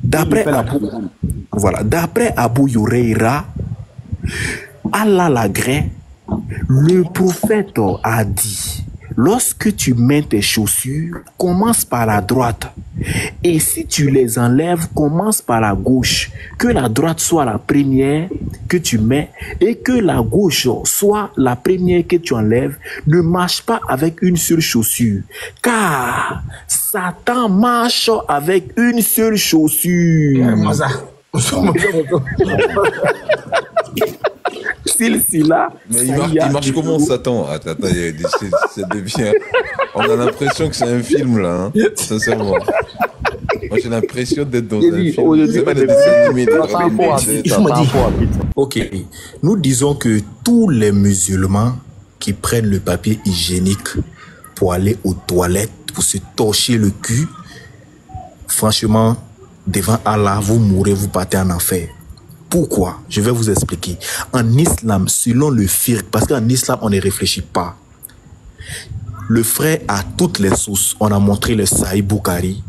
D'après Abu Huraira, Allah l'agrée, le prophète a dit, lorsque tu mets tes chaussures, commence par la droite. Et si tu les enlèves, commence par la gauche. Que la droite soit la première que tu mets et que la gauche soit la première que tu enlèves. Ne marche pas avec une seule chaussure. Car Satan marche avec une seule chaussure. Là, mais il marche comment, Satan? Attends, c'est devient... On a l'impression que c'est un film, là, hein, sincèrement. Moi, j'ai l'impression d'être dans un film. C'est pas des dessins animés. Ok, nous disons que tous les musulmans qui prennent le papier hygiénique pour aller aux toilettes, pour se torcher le cul, franchement, devant Allah, vous mourrez, vous partez en enfer. Pourquoi? Je vais vous expliquer. En islam, selon le fiqh, parce qu'en islam, on ne réfléchit pas. Le frère a toutes les sources. On a montré le Sahih Bukhari,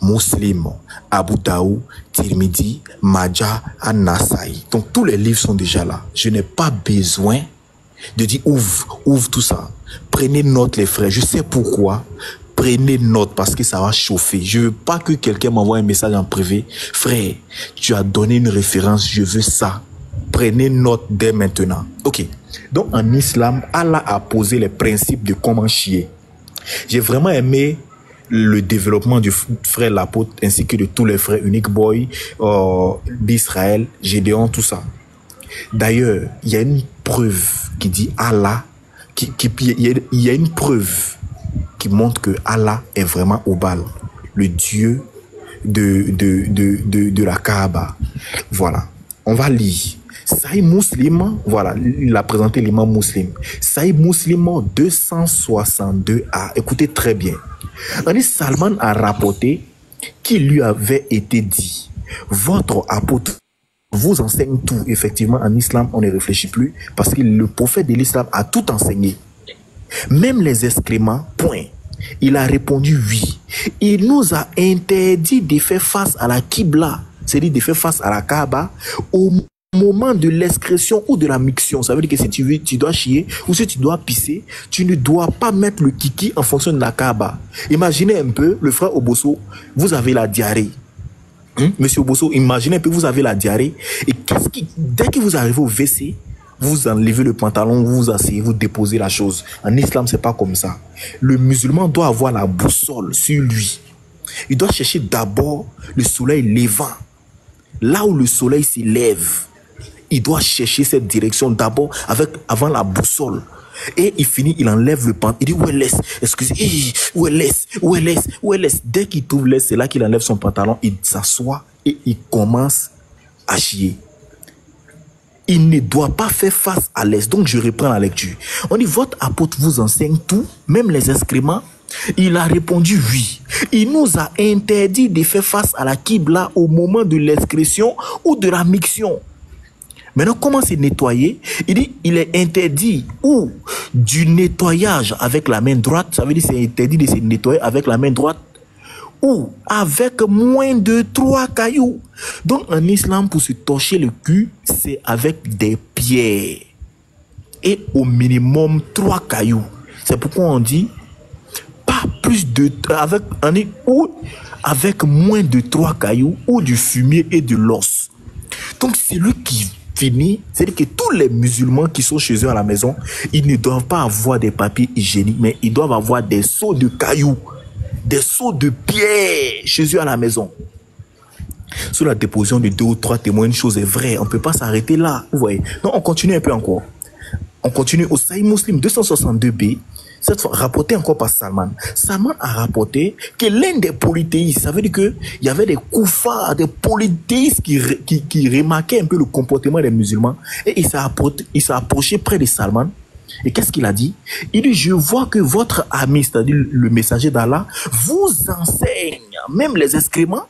Muslim, Abu Daoud, Tirmidhi, Majah, An-Nasa'i. Donc tous les livres sont déjà là. Je n'ai pas besoin de dire ouvre tout ça. Prenez note les frères. Je sais pourquoi. Prenez note parce que ça va chauffer. Je veux pas que quelqu'un m'envoie un message en privé. Frère, tu as donné une référence, je veux ça. Prenez note dès maintenant. Ok. Donc en islam, Allah a posé les principes de comment chier. J'ai vraiment aimé le développement du frère l'apôtre ainsi que de tous les frères Unique Boy d'Israël, Gédéon, tout ça. D'ailleurs, il y a une preuve qui dit Allah, il y a une preuve qui montre que Allah est vraiment Obal, le Dieu de la Kaaba. Voilà. On va lire. Sahih Muslim, voilà, il a présenté l'imam Muslim. Sahih Muslim 262a. Écoutez très bien. Salman a rapporté qu'il lui avait été dit, votre apôtre vous enseigne tout. Effectivement, en islam, on ne réfléchit plus parce que le prophète de l'islam a tout enseigné. Même les excréments, point. Il a répondu oui. Il nous a interdit de faire face à la Qibla, c'est-à-dire de faire face à la Kaaba, au moment de l'excrétion ou de la miction. Ça veut dire que si tu dois chier ou si tu dois pisser, tu ne dois pas mettre le kiki en fonction de la Kaaba. Imaginez un peu, le frère Obosso, vous avez la diarrhée. Monsieur Obosso, imaginez un peu, vous avez la diarrhée. Et dès que vous arrivez au WC, vous enlevez le pantalon, vous vous asseyez, vous déposez la chose. En islam, c'est pas comme ça. Le musulman doit avoir la boussole sur lui. Il doit chercher d'abord le soleil levant. Là où le soleil s'élève, il doit chercher cette direction d'abord avant la boussole. Et il finit, il enlève le pantalon. Il dit, où est l'est? Excusez, où est l'est? Où est l'est? Où est l'est? Dès qu'il trouve l'est, c'est là qu'il enlève son pantalon. Il s'assoit et il commence à chier. Il ne doit pas faire face à l'est. Donc je reprends la lecture. On dit, votre apôtre vous enseigne tout, même les excréments. Il a répondu oui. Il nous a interdit de faire face à la Qibla au moment de l'excrétion ou de la miction. Maintenant, comment se nettoyer? Il dit, il est interdit ou du nettoyage avec la main droite. Ça veut dire c'est interdit de se nettoyer avec la main droite ou avec moins de 3 cailloux. Donc, en islam, pour se torcher le cul, c'est avec des pierres. Et au minimum 3 cailloux. C'est pourquoi on dit pas plus de... avec moins de 3 cailloux ou du fumier et de l'os. Donc, c'est lui qui finit. C'est-à-dire que tous les musulmans qui sont chez eux à la maison, ils ne doivent pas avoir des papiers hygiéniques, mais ils doivent avoir des seaux de cailloux, des seaux de pierre chez eux à la maison. Sous la déposition de 2 ou 3 témoins, une chose est vraie. On ne peut pas s'arrêter là. Vous voyez. Donc, on continue un peu encore. On continue au Sahih Muslim 262b. Cette fois, rapporté encore par Salman. Salman a rapporté que l'un des polythéistes, ça veut dire qu'il y avait des koufars, des polythéistes qui remarquaient un peu le comportement des musulmans. Et il s'est approché près de Salman. Et qu'est-ce qu'il a dit? Il dit, je vois que votre ami, c'est-à-dire le messager d'Allah, vous enseigne même les excréments.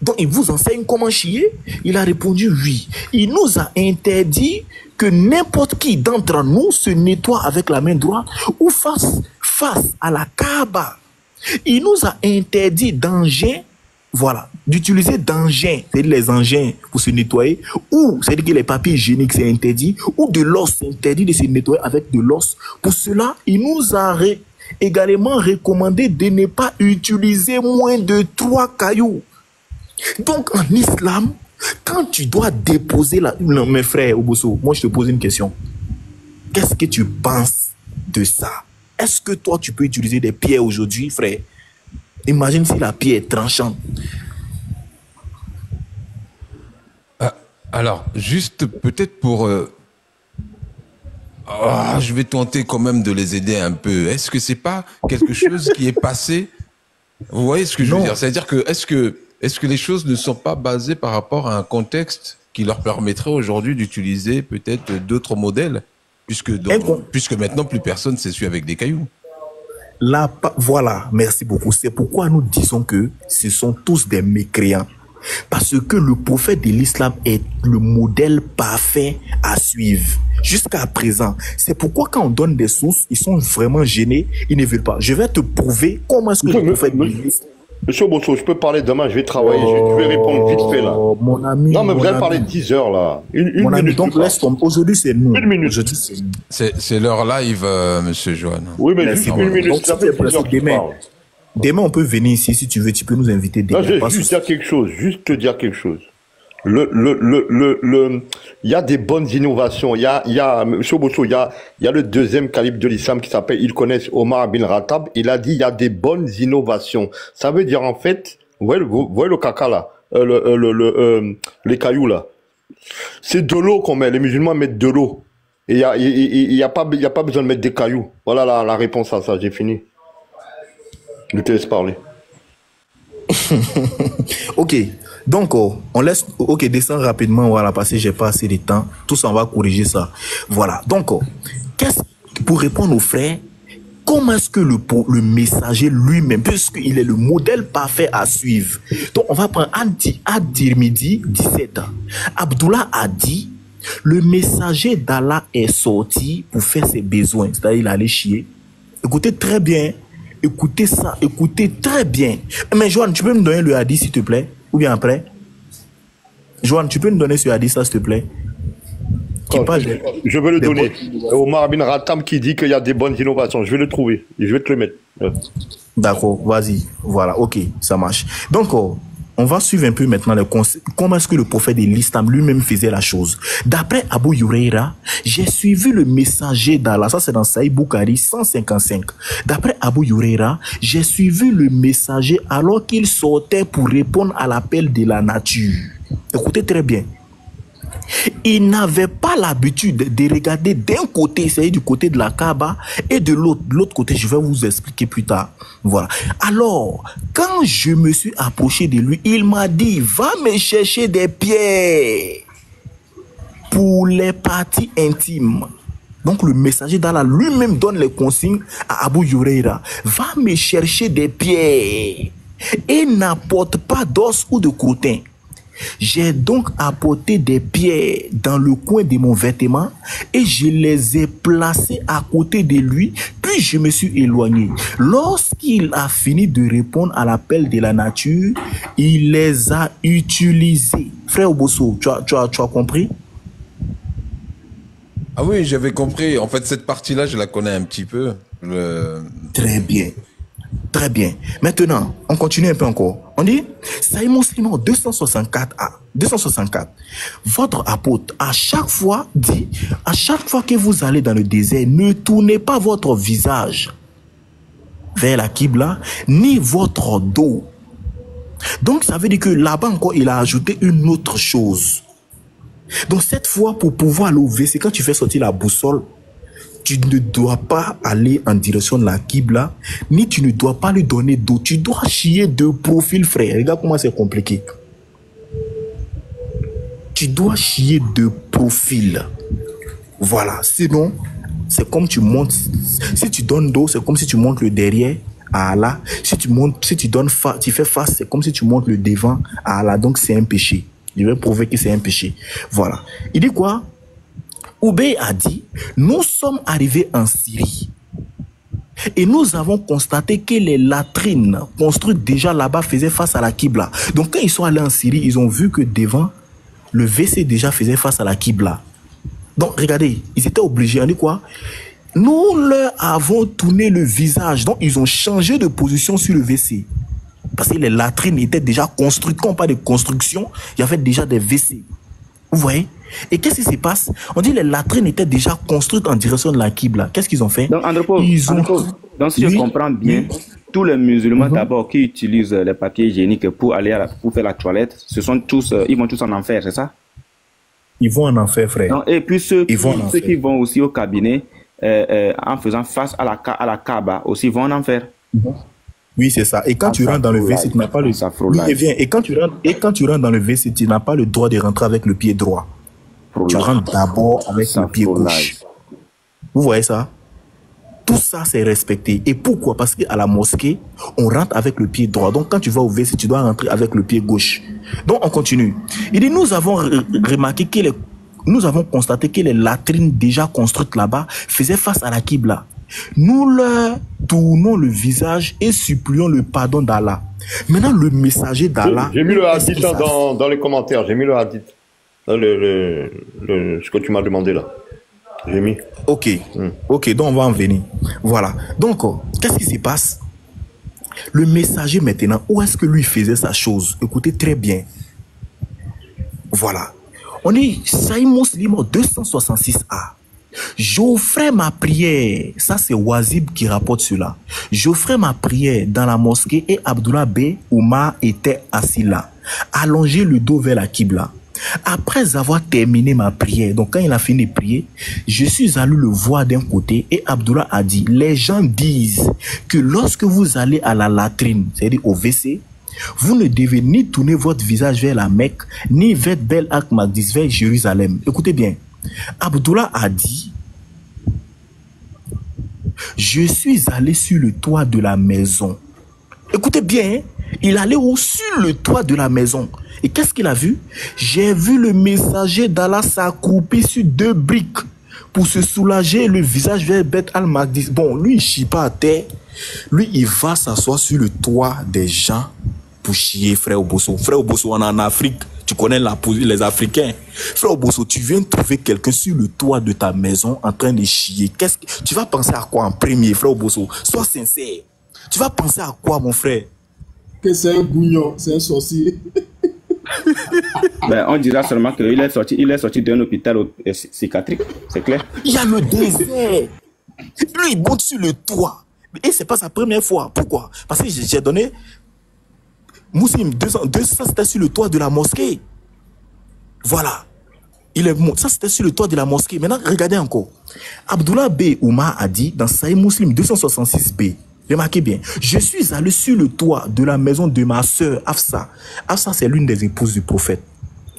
Donc, il vous enseigne comment chier? Il a répondu oui. Il nous a interdit que n'importe qui d'entre nous se nettoie avec la main droite ou face à la Kaaba. Il nous a interdit d'enlever, voilà, d'utiliser d'engins, c'est-à-dire les engins pour se nettoyer, ou c'est-à-dire que les papiers hygiéniques c'est interdit, ou de l'os, c'est interdit de se nettoyer avec de l'os. Pour cela, il nous a également recommandé de ne pas utiliser moins de 3 cailloux. Donc en islam, quand tu dois déposer la... Non, mes frères, Obosso, moi je te pose une question. Qu'est-ce que tu penses de ça? Est-ce que toi tu peux utiliser des pierres aujourd'hui, frère? Imagine si la pierre est tranchante. Alors, juste peut-être pour... je vais tenter quand même de les aider un peu. Est-ce que c'est pas quelque chose qui est passé? Vous voyez ce que je veux dire? C'est-à-dire que est-ce que les choses ne sont pas basées par rapport à un contexte qui leur permettrait aujourd'hui d'utiliser peut-être d'autres modèles, puisque maintenant plus personne s'essuie avec des cailloux? Là, voilà, merci beaucoup. C'est pourquoi nous disons que ce sont tous des mécréants. Parce que le prophète de l'islam est le modèle parfait à suivre. Jusqu'à présent. C'est pourquoi quand on donne des sources, ils sont vraiment gênés, ils ne veulent pas. Je vais te prouver comment est-ce que le prophète de l'islam... Monsieur Bosso, je peux parler demain, je vais travailler, je vais répondre vite fait là. Mon ami. Non, mais vous allez parler 10 heures là. Une mon minute. Ami, donc laisse tomber. Aujourd'hui, c'est nous. Une minute. C'est leur live, monsieur Johan. Oui, mais juste une minute. Donc, ça fait demain, on peut venir ici si tu veux, tu peux nous inviter demain. Non, je vais juste dire quelque chose, juste te dire quelque chose. Il y a des bonnes innovations. Il y a, monsieur Bosso, il y a le deuxième calife de l'islam qui s'appelle, ils connaissent Omar bin Khattab. Il a dit, il y a des bonnes innovations. Ça veut dire, en fait, vous voyez le caca là, les cailloux là. C'est de l'eau qu'on met. Les musulmans mettent de l'eau. Et il y a pas besoin de mettre des cailloux. Voilà la réponse à ça. J'ai fini. Je te laisse parler. Ok. Donc, on laisse... Ok, descends rapidement, voilà, parce que j'ai pas assez de temps. Tout ça, on va corriger ça. Voilà. Donc, pour répondre aux frères, comment est-ce que le messager lui-même, puisqu'il est le modèle parfait à suivre. Donc, on va prendre Ad-Tirmidhi, 17 ans. Abdullah a dit, le messager d'Allah est sorti pour faire ses besoins. C'est-à-dire, il allait chier. Écoutez très bien. Écoutez ça. Écoutez très bien. Mais Joanne, tu peux me donner le hadith, s'il te plaît? Ou bien après? Joanne, tu peux nous donner ce hadith, s'il te plaît? Je vais le donner. Omar bin Khattab qui dit qu'il y a des bonnes innovations. Je vais le trouver. Et je vais te le mettre. D'accord, vas-y. Voilà, ok, ça marche. Donc, on va suivre un peu maintenant le conseil. Comment est-ce que le prophète de l'islam lui-même faisait la chose? D'après Abu Huraira, j'ai suivi le messager d'Allah. Ça, c'est dans Sahih Bukhari 155. D'après Abu Huraira, j'ai suivi le messager alors qu'il sortait pour répondre à l'appel de la nature. Écoutez très bien. Il n'avait pas l'habitude de regarder d'un côté, c'est-à-dire du côté de la Kaaba, et de l'autre côté, je vais vous expliquer plus tard. Voilà. Alors, quand je me suis approché de lui, il m'a dit, va me chercher des pierres pour les parties intimes. Donc, le messager d'Allah lui-même donne les consignes à Abu Huraira. Va me chercher des pierres et n'apporte pas d'os ou de crottin. J'ai donc apporté des pierres dans le coin de mon vêtement et je les ai placées à côté de lui, puis je me suis éloigné. Lorsqu'il a fini de répondre à l'appel de la nature, il les a utilisées. Frère Obosso, tu as compris? Ah oui, j'avais compris. En fait, cette partie-là, je la connais un petit peu. Très bien. Très bien. Maintenant, on continue un peu encore. On dit, Sahih Muslim 264a, 264. Votre apôtre, à chaque fois, dit, à chaque fois que vous allez dans le désert, ne tournez pas votre visage vers la Qibla, ni votre dos. Donc, ça veut dire que là-bas encore, il a ajouté une autre chose. Donc, cette fois, pour pouvoir l'ouvrir, c'est quand tu fais sortir la boussole, tu ne dois pas aller en direction de la Qibla, ni tu ne dois pas lui donner d'eau. Tu dois chier de profil, frère. Regarde comment c'est compliqué. Tu dois chier de profil. Voilà. Sinon, c'est comme tu montes. Si tu donnes d'eau, c'est comme si tu montes le derrière à Allah. Si tu fais face, c'est comme si tu montes le devant à Allah. Donc, c'est un péché. Je vais prouver que c'est un péché. Voilà. Il dit quoi? Oubey a dit, nous sommes arrivés en Syrie. Et nous avons constaté que les latrines construites déjà là-bas faisaient face à la Qibla. Donc quand ils sont allés en Syrie, ils ont vu que devant, le WC déjà faisait face à la Qibla. Donc regardez, ils étaient obligés, on dit quoi? Nous leur avons tourné le visage. Donc ils ont changé de position sur le WC. Parce que les latrines étaient déjà construites. Quand on parle de construction, il y avait déjà des WC. Vous voyez? Et qu'est-ce qui se passe? On dit que les latrines étaient déjà construites en direction de la Qibla. Qu'est-ce qu'ils ont fait? Donc, donc si je comprends bien, tous les musulmans d'abord qui utilisent les papiers hygiéniques pour aller pour faire la toilette, ce sont tous, ils vont tous en enfer, c'est ça? Ils vont en enfer, frère. Donc, et puis ceux qui vont aussi au cabinet en faisant face à la Kaaba aussi vont en enfer. Oui, c'est ça. Et quand tu rentres dans le WC, tu n'as pas le... Et quand tu rentres dans le WC, tu n'as pas le droit de rentrer avec le pied droit. Tu rentres d'abord avec le pied gauche. Vous voyez ça? Tout ça, c'est respecté. Et pourquoi? Parce qu'à la mosquée, on rentre avec le pied droit. Donc, quand tu vas au WC, tu dois rentrer avec le pied gauche. Donc, on continue. Il dit, nous avons remarqué que nous avons constaté que les latrines déjà construites là-bas faisaient face à la Qibla. Nous leur tournons le visage et supplions le pardon d'Allah. Maintenant, le messager d'Allah... J'ai mis le hadith dans les commentaires. J'ai mis le hadith. Ce que tu m'as demandé là. J'ai mis. Ok. Ok, donc on va en venir. Voilà. Donc, qu'est-ce qui se passe? Le messager maintenant, où est-ce que lui faisait sa chose? Écoutez très bien. Voilà. On est Sahih Muslim 266a. J'offrais ma prière, ça c'est Wazib qui rapporte cela. J'offrais ma prière dans la mosquée et Abdullah B. Oumar était assis là, allongé le dos vers la Qibla. Après avoir terminé ma prière, donc quand il a fini de prier, je suis allé le voir d'un côté et Abdullah a dit, les gens disent que lorsque vous allez à la latrine, c'est-à-dire au WC, vous ne devez ni tourner votre visage vers la Mecque, ni vers Bel Ak-Maqdis, vers Jérusalem. Écoutez bien. Abdullah a dit, je suis allé sur le toit de la maison. Écoutez bien, hein? Il allait sur le toit de la maison. Et qu'est-ce qu'il a vu? J'ai vu le messager d'Allah s'accroupir sur 2 briques pour se soulager le visage vers Beth al-Maqdis. Bon, lui, il ne chie pas à terre. Lui, il va s'asseoir sur le toit des gens pour chier, frère Obosso. Frère Obosso, on est en Afrique. Tu connais les Africains. Frère Obosso, tu viens de trouver quelqu'un sur le toit de ta maison en train de chier. Tu vas penser à quoi en premier, frère Obosso? Sois sincère. Tu vas penser à quoi, mon frère? Que c'est un gouillon, c'est un sorcier. Ben, on dira seulement qu'il est sorti d'un hôpital psychiatrique, c'est clair. Il y a le désert. Lui, il monte sur le toit. Et c'est pas sa première fois. Pourquoi? Parce que j'ai donné... Moussim, 200, c'était sur le toit de la mosquée. Voilà. Ça, c'était sur le toit de la mosquée. Maintenant, regardez encore. Abdullah B. Oumar a dit dans Sahih Muslim 266b, remarquez bien, je suis allé sur le toit de la maison de ma sœur Hafsa. Hafsa, c'est l'une des épouses du prophète.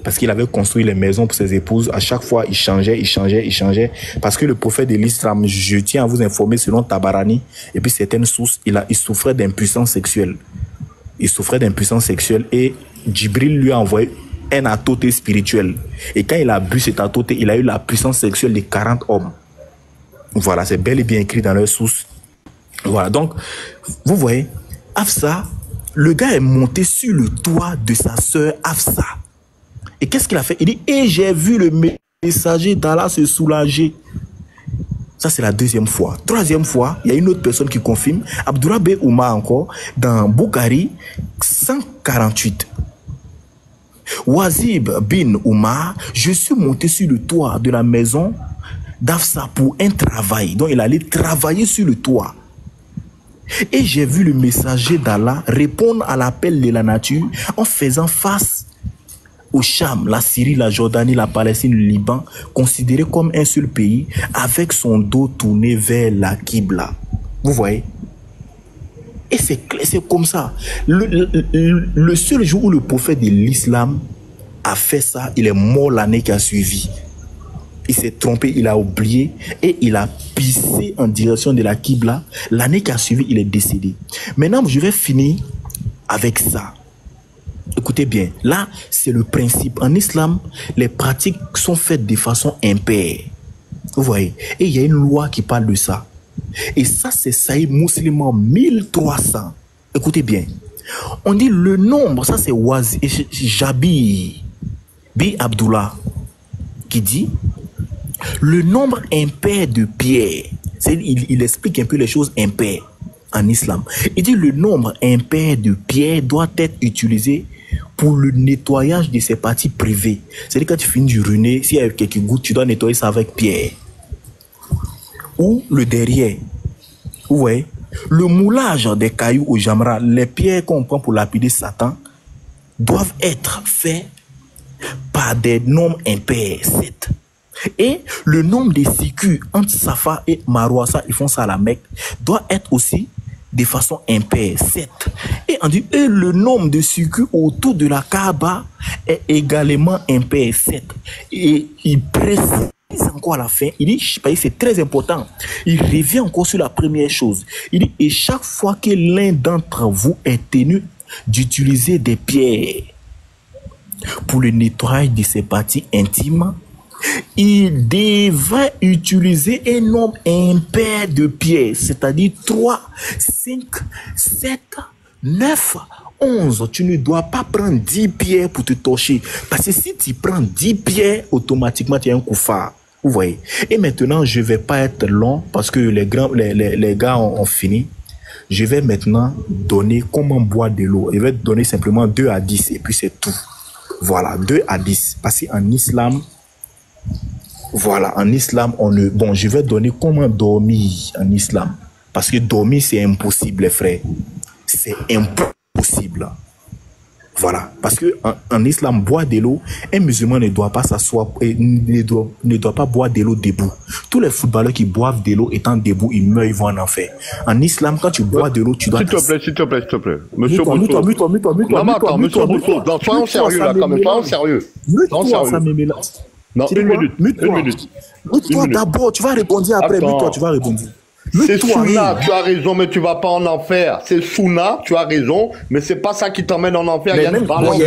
Parce qu'il avait construit les maisons pour ses épouses. À chaque fois, il changeait. Parce que le prophète de l'islam, je tiens à vous informer, selon Tabarani, et puis certaines sources, il souffrait d'impuissance sexuelle. Il souffrait d'impuissance sexuelle et Djibril lui a envoyé un atoté spirituel. Et quand il a bu cet atoté, il a eu la puissance sexuelle de 40 hommes. Voilà, c'est bel et bien écrit dans leurs sources. Voilà, donc, vous voyez, Hafsa, le gars est monté sur le toit de sa sœur Hafsa. Et qu'est-ce qu'il a fait? Il dit, et j'ai vu le messager d'Allah se soulager. Ça, c'est la deuxième fois. Troisième fois, il y a une autre personne qui confirme. Abdullah B. Oumar encore, dans Bukhari 148. Wazib bin Oumar, je suis monté sur le toit de la maison d'Hafsa pour un travail. Donc, il allait travailler sur le toit. Et j'ai vu le messager d'Allah répondre à l'appel de la nature en faisant face au Cham, la Syrie, la Jordanie, la Palestine, le Liban, considérés comme un seul pays, avec son dos tourné vers la Qibla. Vous voyez? Et c'est comme ça. Le seul jour où le prophète de l'islam a fait ça, il est mort l'année qui a suivi. Il s'est trompé, il a oublié et il a pissé en direction de la Qibla. L'année qui a suivi, il est décédé. Maintenant, je vais finir avec ça. Écoutez bien, là, c'est le principe. En islam, les pratiques sont faites de façon impaire. Vous voyez? Et il y a une loi qui parle de ça. Et ça, c'est Sahih Muslim 1300. Écoutez bien. On dit le nombre, ça c'est Jabi Bi Abdullah qui dit le nombre impair de pierres. Il explique un peu les choses impaires en islam. Il dit le nombre impair de pierres doit être utilisé pour le nettoyage de ses parties privées. C'est-à-dire quand tu finis d'uriner, s'il y a quelques gouttes, tu dois nettoyer ça avec pierre. Ou le derrière. Ouais. Le moulage des cailloux au jamra, les pierres qu'on prend pour lapider Satan, doivent être faits par des nombres impairs, 7. Et le nombre de sikus entre Safa et Marwa, ça, ils font ça à la Mecque, doit être aussi de façon impaire, 7. Et on dit, et le nombre de sikus autour de la Kaaba est également impair, 7. Et il précise encore à la fin, il dit, c'est très important, il revient encore sur la première chose. Il dit, et chaque fois que l'un d'entre vous est tenu d'utiliser des pierres pour le nettoyage de ses parties intimes, il devrait utiliser un nombre impair de pierres, c'est-à-dire 3, 5, 7, 9, 11. Tu ne dois pas prendre 10 pierres pour te torcher. Parce que si tu prends 10 pierres, automatiquement tu es un koufar. Vous voyez. Et maintenant, je ne vais pas être long parce que les gars ont fini. Je vais maintenant donner comment boire de l'eau. Je vais donner simplement 2 à 10 et puis c'est tout. Voilà, 2 à 10. Parce qu'en islam, voilà, en islam, bon, je vais donner comment dormir en islam. Parce que dormir, c'est impossible, les frères. C'est impossible. Voilà. Parce que en islam, boire de l'eau, un musulman ne doit pas s'asseoir et ne doit pas boire de l'eau debout. Tous les footballeurs qui boivent de l'eau étant debout, ils meurent, ils vont en enfer. En islam, quand tu bois de l'eau, tu dois... S'il te plaît. Monsieur Bousso. Non, monsieur Bousso, soyons sérieux là, quand même. Soyons sérieux. Non, une minute. Mute-toi d'abord, tu vas répondre après. Mute-toi, tu vas répondre. C'est Souna, tu as raison, mais tu vas pas en enfer. C'est Souna, tu as raison, mais c'est pas ça qui t'emmène en enfer. Il y a une balance.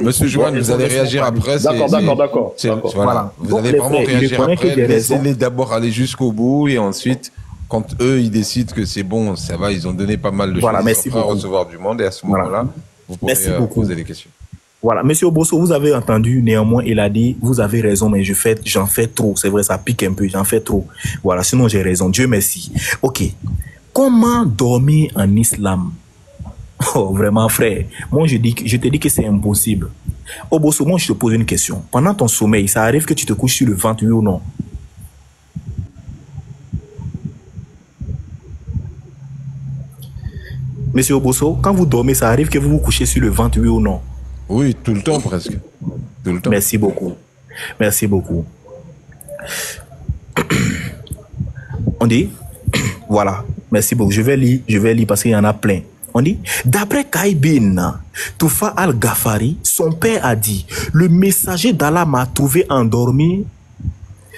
Monsieur Joanne, vous allez réagir après. D'accord. Voilà. Vous allez vraiment réagir après. Laissez-les d'abord aller jusqu'au bout et ensuite, quand eux, ils décident que c'est bon, ça va, ils ont donné pas mal de choses. Ils vont recevoir du monde et à ce moment-là, vous pourrez poser des questions. Voilà, monsieur Bosso, vous avez entendu, néanmoins, il a dit, vous avez raison, mais j'en fais trop. C'est vrai, ça pique un peu, j'en fais trop. Voilà, sinon j'ai raison. Dieu merci. Ok. Comment dormir en islam? Oh, vraiment, frère. Moi, je te dis que c'est impossible. Oh, Bosso, moi, je te pose une question. Pendant ton sommeil, ça arrive que tu te couches sur le ventre, oui ou non? Monsieur Bosso, quand vous dormez, ça arrive que vous vous couchez sur le ventre, oui ou non? Oui, tout le temps presque. Tout le temps. Merci beaucoup. Merci beaucoup. On dit, voilà, merci beaucoup. Je vais lire parce qu'il y en a plein. On dit, d'après Kaïbin Toufa al-Ghafari, son père a dit, le messager d'Allah m'a trouvé endormi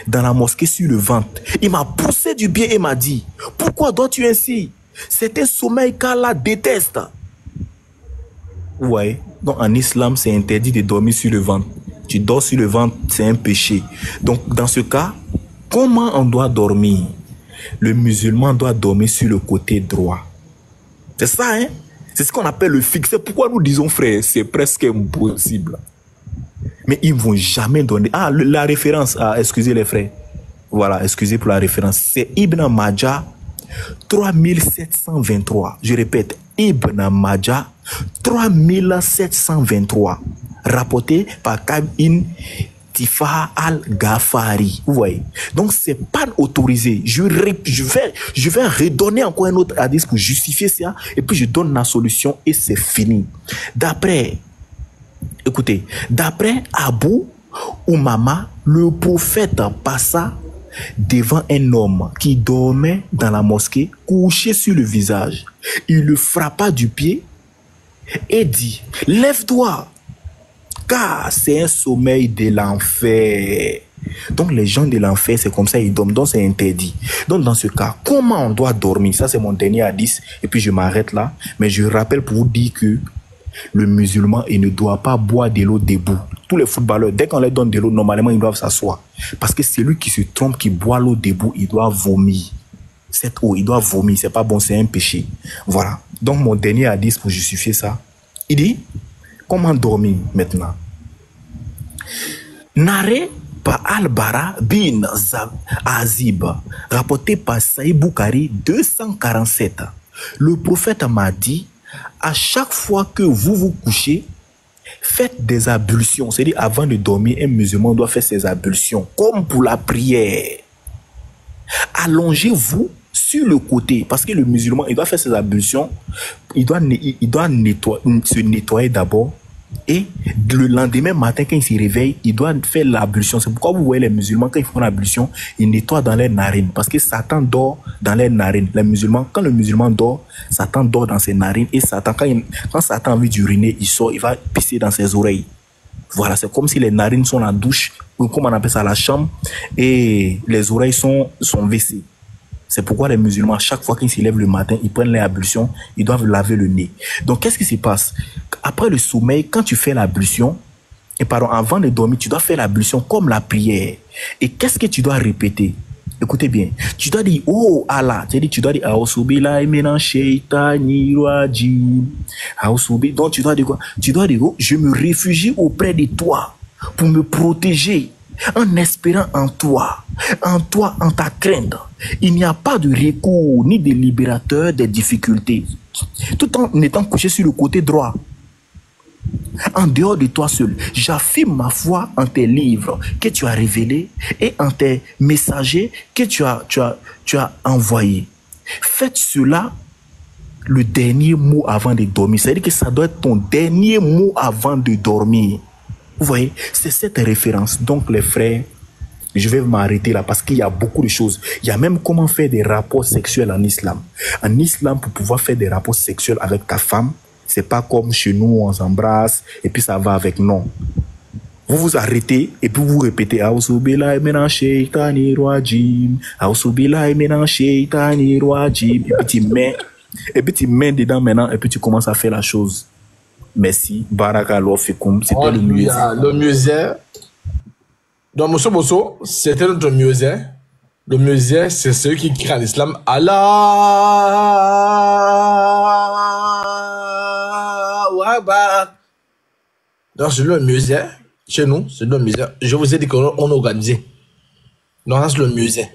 dans la mosquée sur le ventre. Il m'a poussé du pied et m'a dit, pourquoi dois-tu ainsi? C'est un sommeil qu'Allah déteste. Ouais. Donc en islam, c'est interdit de dormir sur le ventre. Tu dors sur le ventre, c'est un péché. Donc dans ce cas, comment on doit dormir? Le musulman doit dormir sur le côté droit. C'est ça, hein? C'est ce qu'on appelle le fixe. Pourquoi nous disons, frère, c'est presque impossible. Mais ils ne vont jamais donner... Ah, la référence, excusez les frères. Voilà, excusez pour la référence. C'est Ibn Majah 3723. Je répète, Ibn Majah 3723. Rapporté par Kaïbin Toufa al-Ghafari. Vous voyez? Donc, c'est pas autorisé. Je vais redonner encore un autre hadith pour justifier ça. Et puis, je donne la solution et c'est fini. Écoutez, d'après Abu Umama, le prophète passa devant un homme qui dormait dans la mosquée, couché sur le visage. Il le frappa du pied et dit, lève-toi, car c'est un sommeil de l'enfer. Donc les gens de l'enfer, c'est comme ça, ils dorment, donc c'est interdit. Donc dans ce cas, comment on doit dormir? Ça c'est mon dernier hadith, et puis je m'arrête là. Mais je rappelle pour vous dire que Le musulman, il ne doit pas boire de l'eau debout. Tous les footballeurs, dès qu'on leur donne de l'eau, normalement, ils doivent s'asseoir. Parce que celui qui se trompe, qui boit l'eau debout, il doit vomir. Cette eau, il doit vomir. C'est pas bon, c'est un péché. Voilà. Donc, mon dernier hadith pour justifier ça, il dit, comment dormir maintenant? Narré par Al-Bara bin Azib, rapporté par Saïd Boukhari 247. Le prophète m'a dit, à chaque fois que vous vous couchez, faites des ablutions. C'est-à-dire, avant de dormir, un musulman doit faire ses ablutions, comme pour la prière. Allongez-vous sur le côté, parce que le musulman, il doit faire ses ablutions, il doit se nettoyer d'abord, et le lendemain matin, quand il se réveille, il doit faire l'ablution. C'est pourquoi vous voyez les musulmans, quand ils font l'ablution, ils nettoient dans les narines, parce que Satan dort dans les narines. Les musulmans, quand le musulman dort, Satan dort dans ses narines, et Satan, quand Satan a envie d'uriner, il sort, il va pisser dans ses oreilles. Voilà, c'est comme si les narines sont la douche, ou comme on appelle ça la chambre, et les oreilles sont WC. C'est pourquoi les musulmans, chaque fois qu'ils se lèvent le matin, ils prennent l'ablution, ils doivent laver le nez. Donc, qu'est-ce qui se passe? Après le sommeil, quand tu fais l'ablution, et pardon, avant de dormir, tu dois faire l'ablution comme la prière. Et qu'est-ce que tu dois répéter? Écoutez bien. Tu dois dire, oh Allah. Tu dois dire, donc tu dois dire quoi? Tu dois dire, oh, je me réfugie auprès de toi pour me protéger. En espérant en toi, en ta crainte. Il n'y a pas de recours ni de libérateur des difficultés. Tout en étant couché sur le côté droit. En dehors de toi seul, j'affirme ma foi en tes livres que tu as révélés et en tes messagers que tu as envoyés. Faites cela le dernier mot avant de dormir. C'est-à-dire que ça doit être ton dernier mot avant de dormir. Vous voyez, c'est cette référence. Donc les frères, je vais m'arrêter là parce qu'il y a beaucoup de choses. Il y a même comment faire des rapports sexuels en islam. En islam, pour pouvoir faire des rapports sexuels avec ta femme, c'est pas comme chez nous, on s'embrasse et puis ça va avec non. Vous vous arrêtez et puis vous répétez et puis tu mets dedans maintenant et puis tu commences à faire la chose. Merci, Barakallahu Fikoum, c'était le musée. Le musée. Donc, Monsieur Bosso, c'était notre musée. Le musée, c'est celui qui crée en islam. Allah Akbar. Donc, c'est le musée. Chez nous, c'est le musée. Je vous ai dit qu'on a organisé. Donc, c'est le musée.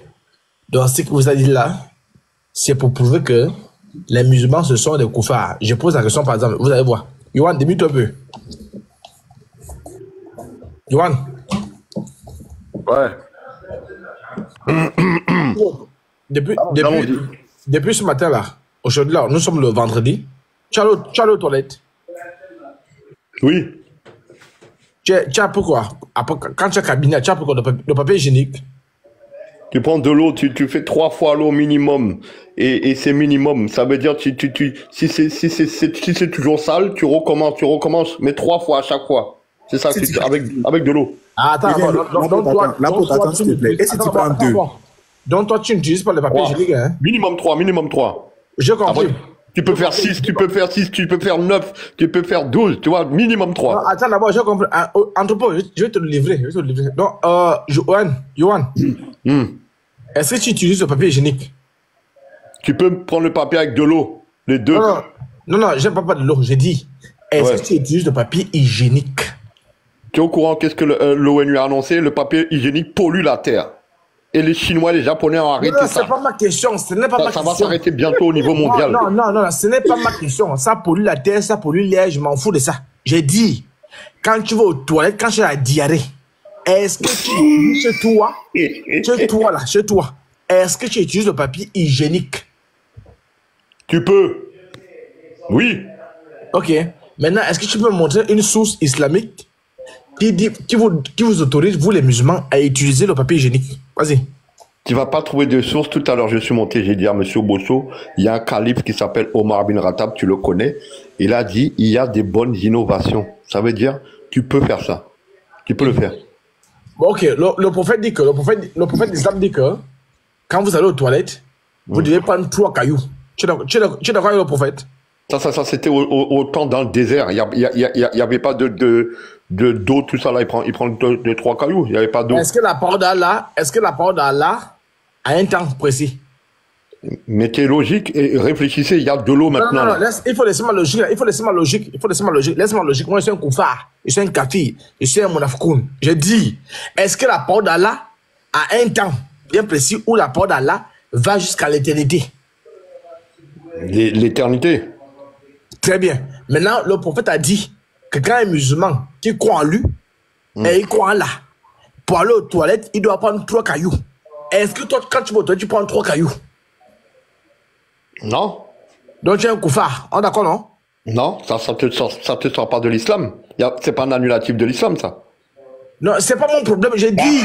Donc, ce que vous avez dit là, c'est pour prouver que les musulmans, ce sont des koufars. Je pose la question, par exemple, vous allez voir. Yohan, débute un peu. Yohan. Ouais. Depuis ce matin-là, aujourd'hui, là, nous sommes le vendredi. Tu as l'eau aux toilettes? Oui. Tu as pourquoi? Quand tu as cabinet, tu as pourquoi le papier hygiénique? Tu prends de l'eau, tu fais 3 fois l'eau minimum. Et c'est minimum. Ça veut dire, si c'est toujours sale, tu recommences. Mais 3 fois à chaque fois. C'est ça, avec de l'eau. Attends, attends, s'il te plaît. Et si tu prends 2? Donc, toi, tu n'utilises pas le papier hygiénique, hein? Minimum 3. J'ai compris. Après, tu peux faire 6, tu peux faire 9, tu peux faire 12, tu vois, minimum 3. Non, attends, d'abord, j'ai compris. Entrepôt, je vais te le livrer. Donc, Yohan, est-ce que tu utilises le papier hygiénique? Tu peux prendre le papier avec de l'eau, les deux. Non, j'aime pas de l'eau. J'ai dit, est-ce que tu utilises le papier hygiénique? Tu es au courant qu'est-ce que l'ONU a annoncé? Le papier hygiénique pollue la terre. Et les Chinois, les Japonais ont arrêté ça. Non, c'est pas ma question. Ce n'est pas ma question. Ça va s'arrêter bientôt au niveau mondial. Non, ce n'est pas ma question. Ça pollue la terre, ça pollue l'air, je m'en fous de ça. J'ai dit, quand tu vas aux toilettes, quand tu as la diarrhée, est-ce que chez toi, est-ce que tu utilises le papier hygiénique? Tu peux. Oui. Ok. Maintenant, est-ce que tu peux me montrer une source islamique qui vous autorise, vous les musulmans, à utiliser le papier hygiénique? Vas-y. Tu vas pas trouver de source. Tout à l'heure, je suis monté, j'ai dit à Monsieur Bosso, il y a un calife qui s'appelle Omar bin Khattab, tu le connais. Il a dit, il y a des bonnes innovations. Ça veut dire, tu peux faire ça. Tu peux le faire. Bon, ok, le prophète dit que, le prophète d'Islam dit que, quand vous allez aux toilettes, vous devez prendre 3 cailloux. Tu es d'accord avec le prophète? Ça c'était au temps dans le désert. Il y avait pas d'eau, tout ça là. Il prend deux, trois cailloux. Il n'y avait pas d'eau. Est-ce que la parole d'Allah a un temps précis? Météorologique et réfléchissez, il y a de l'eau maintenant. Non, il faut laisser ma logique. Laisse-moi logique. Moi, je suis un koufar, je suis un kafir, je suis un monafkoun. Je dis, est-ce que la parole d'Allah a un temps bien précis où la parole d'Allah va jusqu'à l'éternité? L'éternité. Très bien. Maintenant, le prophète a dit que quand un musulman qui croit en lui et il croit en Allah, pour aller aux toilettes, il doit prendre 3 cailloux. Est-ce que toi, quand tu vas aux toilettes, tu prends 3 cailloux? Non. Donc tu es un koufar, on est d'accord, non? Non, ça te sort pas de l'islam. C'est pas un annulatif de l'islam, ça. Non, c'est pas mon problème, j'ai dit.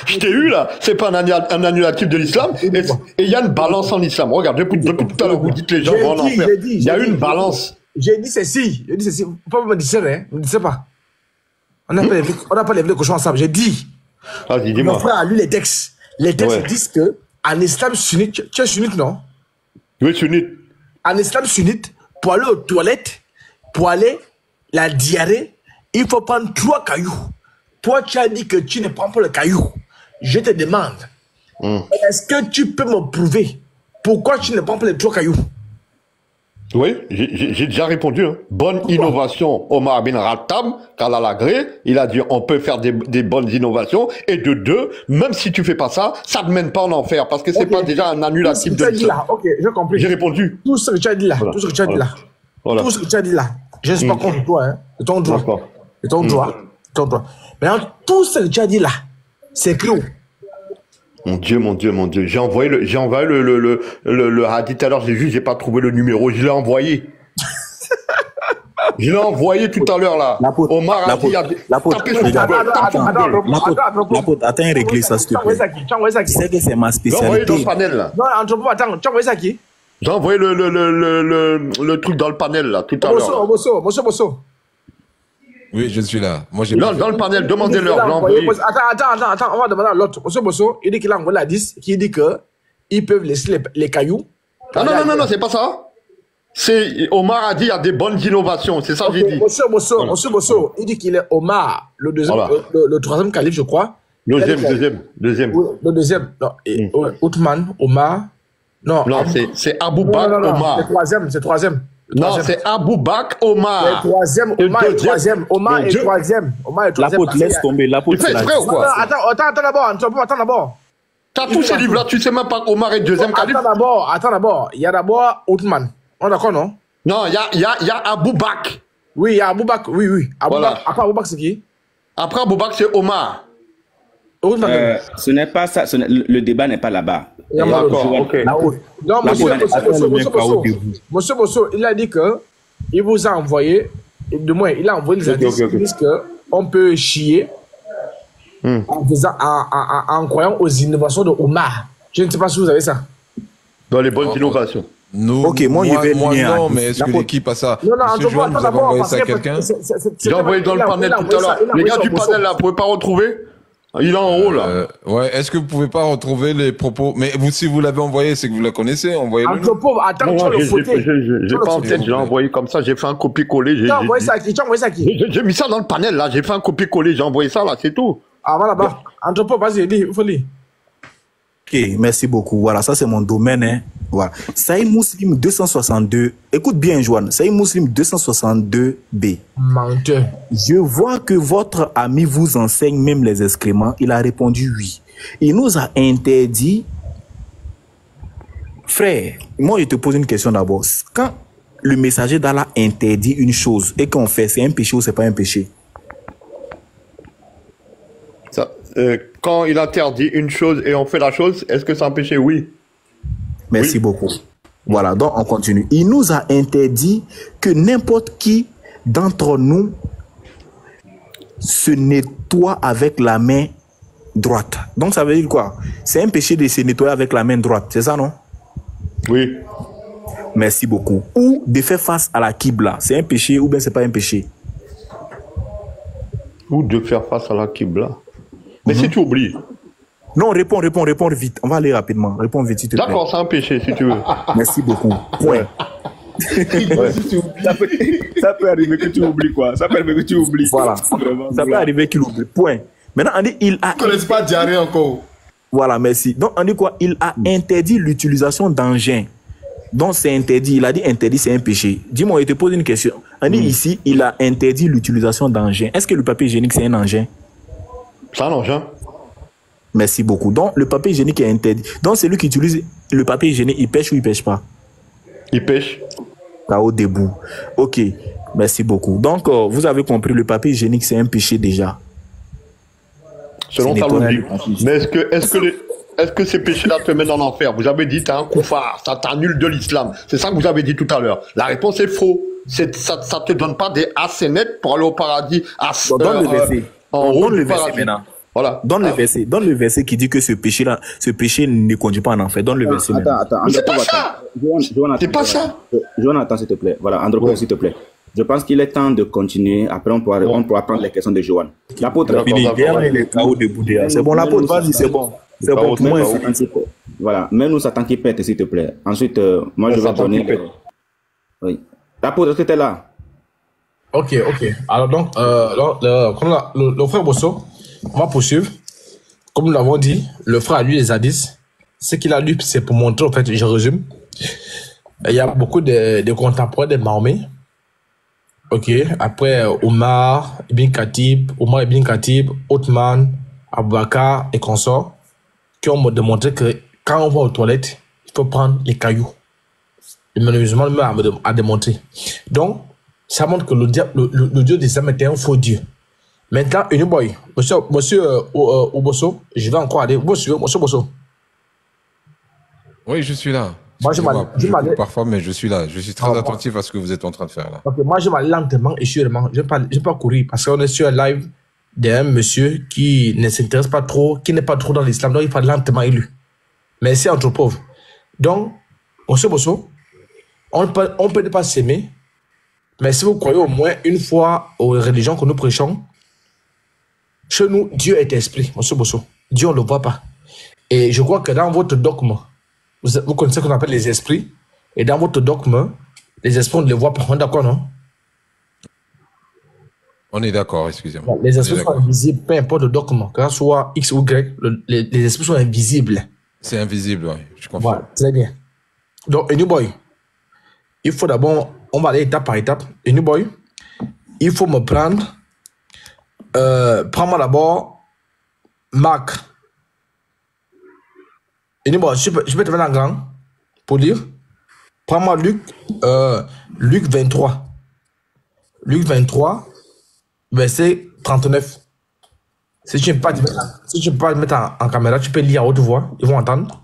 Je t'ai eu là, c'est pas un annulatif de l'islam. Et il y a une balance en islam. Regarde, depuis tout à l'heure, vous dites les gens vont en enfer. Il y a une balance. J'ai dit ceci. Faut pas me dire, hein. Ne me dites pas. On n'a pas levé le cochon ensemble. J'ai dit. Vas-y, dis-moi. Mon frère a lu les textes. Les textes disent que en islam sunnite, tu es sunnite, non? Oui, sunnite. En islam sunnite, pour aller aux toilettes, pour aller la diarrhée, il faut prendre 3 cailloux. Toi, tu as dit que tu ne prends pas le caillou. Je te demande, est-ce que tu peux me prouver pourquoi tu ne prends pas les 3 cailloux? Oui, j'ai déjà répondu. Hein. Bonne innovation, Omar bin Khattab, qu'Allah l'a gré, il a dit on peut faire des bonnes innovations. Et de 2, même si tu fais pas ça, ça ne mène pas en enfer parce que c'est pas déjà un annulatif de l'islam. Ok, j'ai compris. J'ai répondu. Tout ce que tu as dit là, voilà. tout ce que tu as dit là, tout ce que tu as dit là, je ne suis pas contre toi, hein. C'est ton droit. C'est ton droit. Maintenant, tout ce que tu as dit là, c'est écrit où? Mon Dieu. J'ai envoyé le hadith alors, j'ai pas trouvé le numéro, je l'ai envoyé. Je l'ai envoyé tout à l'heure là. Omar a dit, attends, régler ça s'il te plaît. Tu sais que c'est ma spécialité. J'ai envoyé dans le panel là. Non, attends, tu as envoyé ça à qui? J'ai envoyé le truc dans le panel là, tout à l'heure. Bosso. Oui, je suis là. Moi, j'ai dans le panel, demandez-leur. Attends, on va demander à l'autre. Monsieur Bosso, il dit qu'il a envoyé la 10, qui dit qu'ils peuvent laisser les cailloux. Non, c'est pas ça. C'est Omar a dit il y a des bonnes innovations, c'est ça que j'ai dit. Monsieur Bosso, il dit qu'il est Omar, le troisième calife, je crois. Deuxième. Le deuxième, non. Othman, Omar. Non, c'est Abou Bakr Omar. C'est troisième. Non, c'est Abou Bakr Omar. Omar est troisième. L'apôtre, laisse tomber. Il fait exprès ou quoi? Attends d'abord. T'as tous ces livres-là, tu sais même pas Omar est deuxième calife. Attends d'abord. Il y a d'abord Othman. On est d'accord, non? Non, il y a Abou Bakr. Oui, il y a Abou Bakr. Oui. Après Abou Bakr, c'est qui? Après Abou Bakr, c'est Omar. Ce n'est pas ça. Le débat n'est pas là-bas. D'accord, ok. Non, monsieur Bosso, il a dit que il vous a envoyé, de moins, il a envoyé les indices qui disent qu'on peut chier en croyant aux innovations de Omar. Je ne sais pas si vous avez ça. Dans les bonnes innovations. Ok, moi je vais non, mais est-ce que l'équipe a ça? Non, Monsieur Joanne, vous avez envoyé ça à quelqu'un? J'ai envoyé dans le panel tout à l'heure. Les gars du panel là, vous pouvez pas retrouver? Il est en haut là. Ouais, est-ce que vous pouvez pas retrouver les propos? Mais si vous l'avez envoyé, c'est que vous la connaissez, envoyez-le. Attends, tu vas le foutre. J'ai pas en tête, je l'ai envoyé comme ça, j'ai fait un copier-coller. Tu as envoyé ça à qui? J'ai mis ça dans le panel là, j'ai fait un copier-coller, j'ai envoyé ça là, c'est tout. Ah voilà, bah. Entrepôt, vas-y, il faut lire. Ok, merci beaucoup. Voilà, ça c'est mon domaine. Hein. Voilà. Sahih Muslim 262. Écoute bien, Joanne. Sahih Muslim 262b. Menteur. Je vois que votre ami vous enseigne même les excréments. Il a répondu oui. Il nous a interdit. Frère, moi je te pose une question d'abord. Quand le messager d'Allah interdit une chose et qu'on fait, c'est un péché ou c'est pas un péché? Ça, quand il interdit une chose et on fait la chose, est-ce que c'est un péché? Oui. Merci beaucoup. Voilà, donc on continue. Il nous a interdit que n'importe qui d'entre nous se nettoie avec la main droite. Donc ça veut dire quoi? C'est un péché de se nettoyer avec la main droite, c'est ça, non? Oui. Merci beaucoup. Ou de faire face à la Qibla. C'est un péché ou bien c'est pas un péché? Ou de faire face à la Qibla. Mais si tu oublies. Non, réponds vite. On va aller rapidement. Réponds vite, s'il te plaît. D'accord, c'est un péché, si tu veux. Merci beaucoup. Point. Ça peut arriver que tu oublies quoi. Ça peut arriver que tu oublies. Voilà. Ça peut arriver qu'il oublie. Point. Maintenant, on dit il a. Tu ne connais pas diarrhée encore. Voilà, merci. Donc, on dit quoi? Il a interdit l'utilisation d'engins. Donc, c'est interdit. Il a dit interdit, c'est un péché. Dis-moi, je te pose une question. On dit ici, il a interdit l'utilisation d'engins. Est-ce que le papier hygiénique, c'est un engin? C'est un engin. Merci beaucoup. Donc, le papier hygiénique est interdit. Donc, celui qui utilise le papier hygiénique, il pêche ou il pêche pas? Il pêche. K.O. debout. Ok, merci beaucoup. Donc, vous avez compris, le papier hygiénique, c'est un péché déjà. Selon Talmudique. Mais est-ce que ces péchés-là te mènent en enfer? Vous avez dit, t'es un koufar, ça t'annule de l'islam. C'est ça que vous avez dit tout à l'heure. La réponse est faux. Ça te donne pas des assez nets pour aller au paradis. Donne le verset. Donne le verset paradis. maintenant. Voilà. Donne le verset qui dit que ce péché-là, ce péché ne conduit pas en enfer. Donne le verset maintenant. Mais c'est pas ça. C'est pas ça. Jonathan, s'il te plaît. Voilà, Andropos, s'il te plaît. Je pense qu'il est temps de continuer. Après, on pourra prendre les questions de Johan. L'apôtre. C'est bon, l'apôtre, vas-y, c'est bon. C'est bon pour moi. Voilà, mets-nous Satan qui pète, s'il te plaît. Ensuite, moi, je vais donner. Oui. L'apôtre, est-ce que tu es là? Ok. Alors donc, comme le frère Bosso, on va poursuivre. Comme nous l'avons dit, le frère a lu les hadiths. Ce qu'il a lu, c'est pour montrer, en fait, je résume. Il y a beaucoup de contemporains de Mahomet. Ok. Après, Omar ibn Khatib, Othman, Abu Bakr et consorts, qui ont démontré que quand on va aux toilettes, il faut prendre les cailloux. Le musulman lui-même a démontré. Donc, ça montre que le Dieu des âmes était un faux Dieu. Maintenant, monsieur Obosso, je vais encore aller. Monsieur Bosso. Oui, je suis là. Moi, je m'allais. Parfois, mais je suis là. Je suis très attentif à ce que vous êtes en train de faire là. Ok, moi, je m'allais lentement et sûrement. Je ne vais pas courir parce qu'on est sur un live d'un monsieur qui ne s'intéresse pas trop, qui n'est pas trop dans l'islam. Donc, il faut lentement élu. Mais c'est entre pauvres. Donc, monsieur Bosso, on peut ne pas s'aimer. Mais si vous croyez au moins une fois aux religions que nous prêchons, chez nous, Dieu est esprit, monsieur Bosso. Dieu, on ne le voit pas. Et je crois que dans votre dogme, vous connaissez ce qu'on appelle les esprits. Et dans votre dogme, les esprits, on ne les voit pas. On est d'accord, non? On est d'accord, excusez-moi. Les esprits sont invisibles, peu importe le dogme, que ce soit X ou Y, les esprits sont invisibles. C'est invisible, oui, je comprends. Voilà, très bien. Donc, New Boy, il faut d'abord, on va aller étape par étape. New Boy, il faut me prendre, prends-moi d'abord Marc. New Boy, je peux te mettre en grand pour lire. Prends-moi Luc 23. Luc 23, verset 39. Si tu ne peux pas le mettre en caméra, tu peux lire à haute voix, ils vont entendre.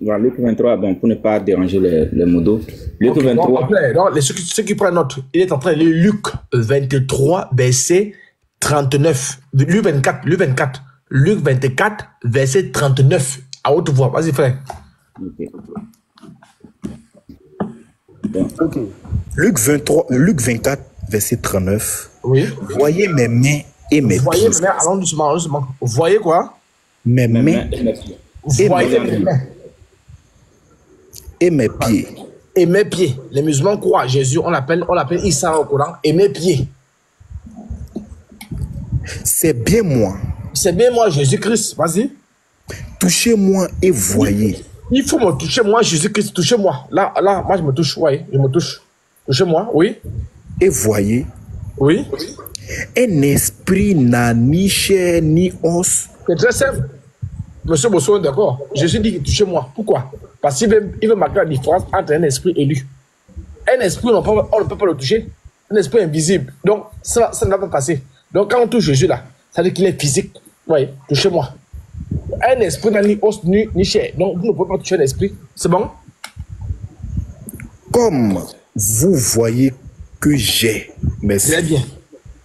Voilà, Luc 23, bon, pour ne pas déranger les modos. Luc Okay, 23. Donc, ceux qui prennent note, il est en train de lire Luc 23, verset 39. Luc 24. Luc 24, verset 39. À haute voix. Vas-y, frère. Okay. Bon. Okay. Luc 24, verset 39. Oui. Voyez mes mains et mes pieds. Voyez mes mains, allons doucement. Voyez quoi? Mes mains Voyez mes mains. Et mes pieds. Et mes pieds. Les musulmans croient à Jésus, on l'appelle Issa au Coran, et mes pieds. C'est bien moi. C'est bien moi, Jésus-Christ. Vas-y. Touchez-moi et voyez. Il faut me toucher, moi, Jésus-Christ. Touchez-moi. Là, moi, je me touche. Oui, je me touche. Touchez-moi, oui. Et voyez. Oui. Un esprit n'a ni chair ni os. C'est très simple. Monsieur Bosso, d'accord. Jésus dit touchez-moi. Pourquoi? Parce qu'il veut marquer la différence entre un esprit élu. Un esprit, on ne peut pas le toucher. Un esprit invisible. Donc, ça ne va pas passer. Donc, quand on touche Jésus là, ça veut dire qu'il est physique. Oui, touchez-moi. Un esprit n'a ni os ni chair. Donc, vous ne pouvez pas toucher un esprit. C'est bon? Comme vous voyez que j'ai. Merci. Très bien.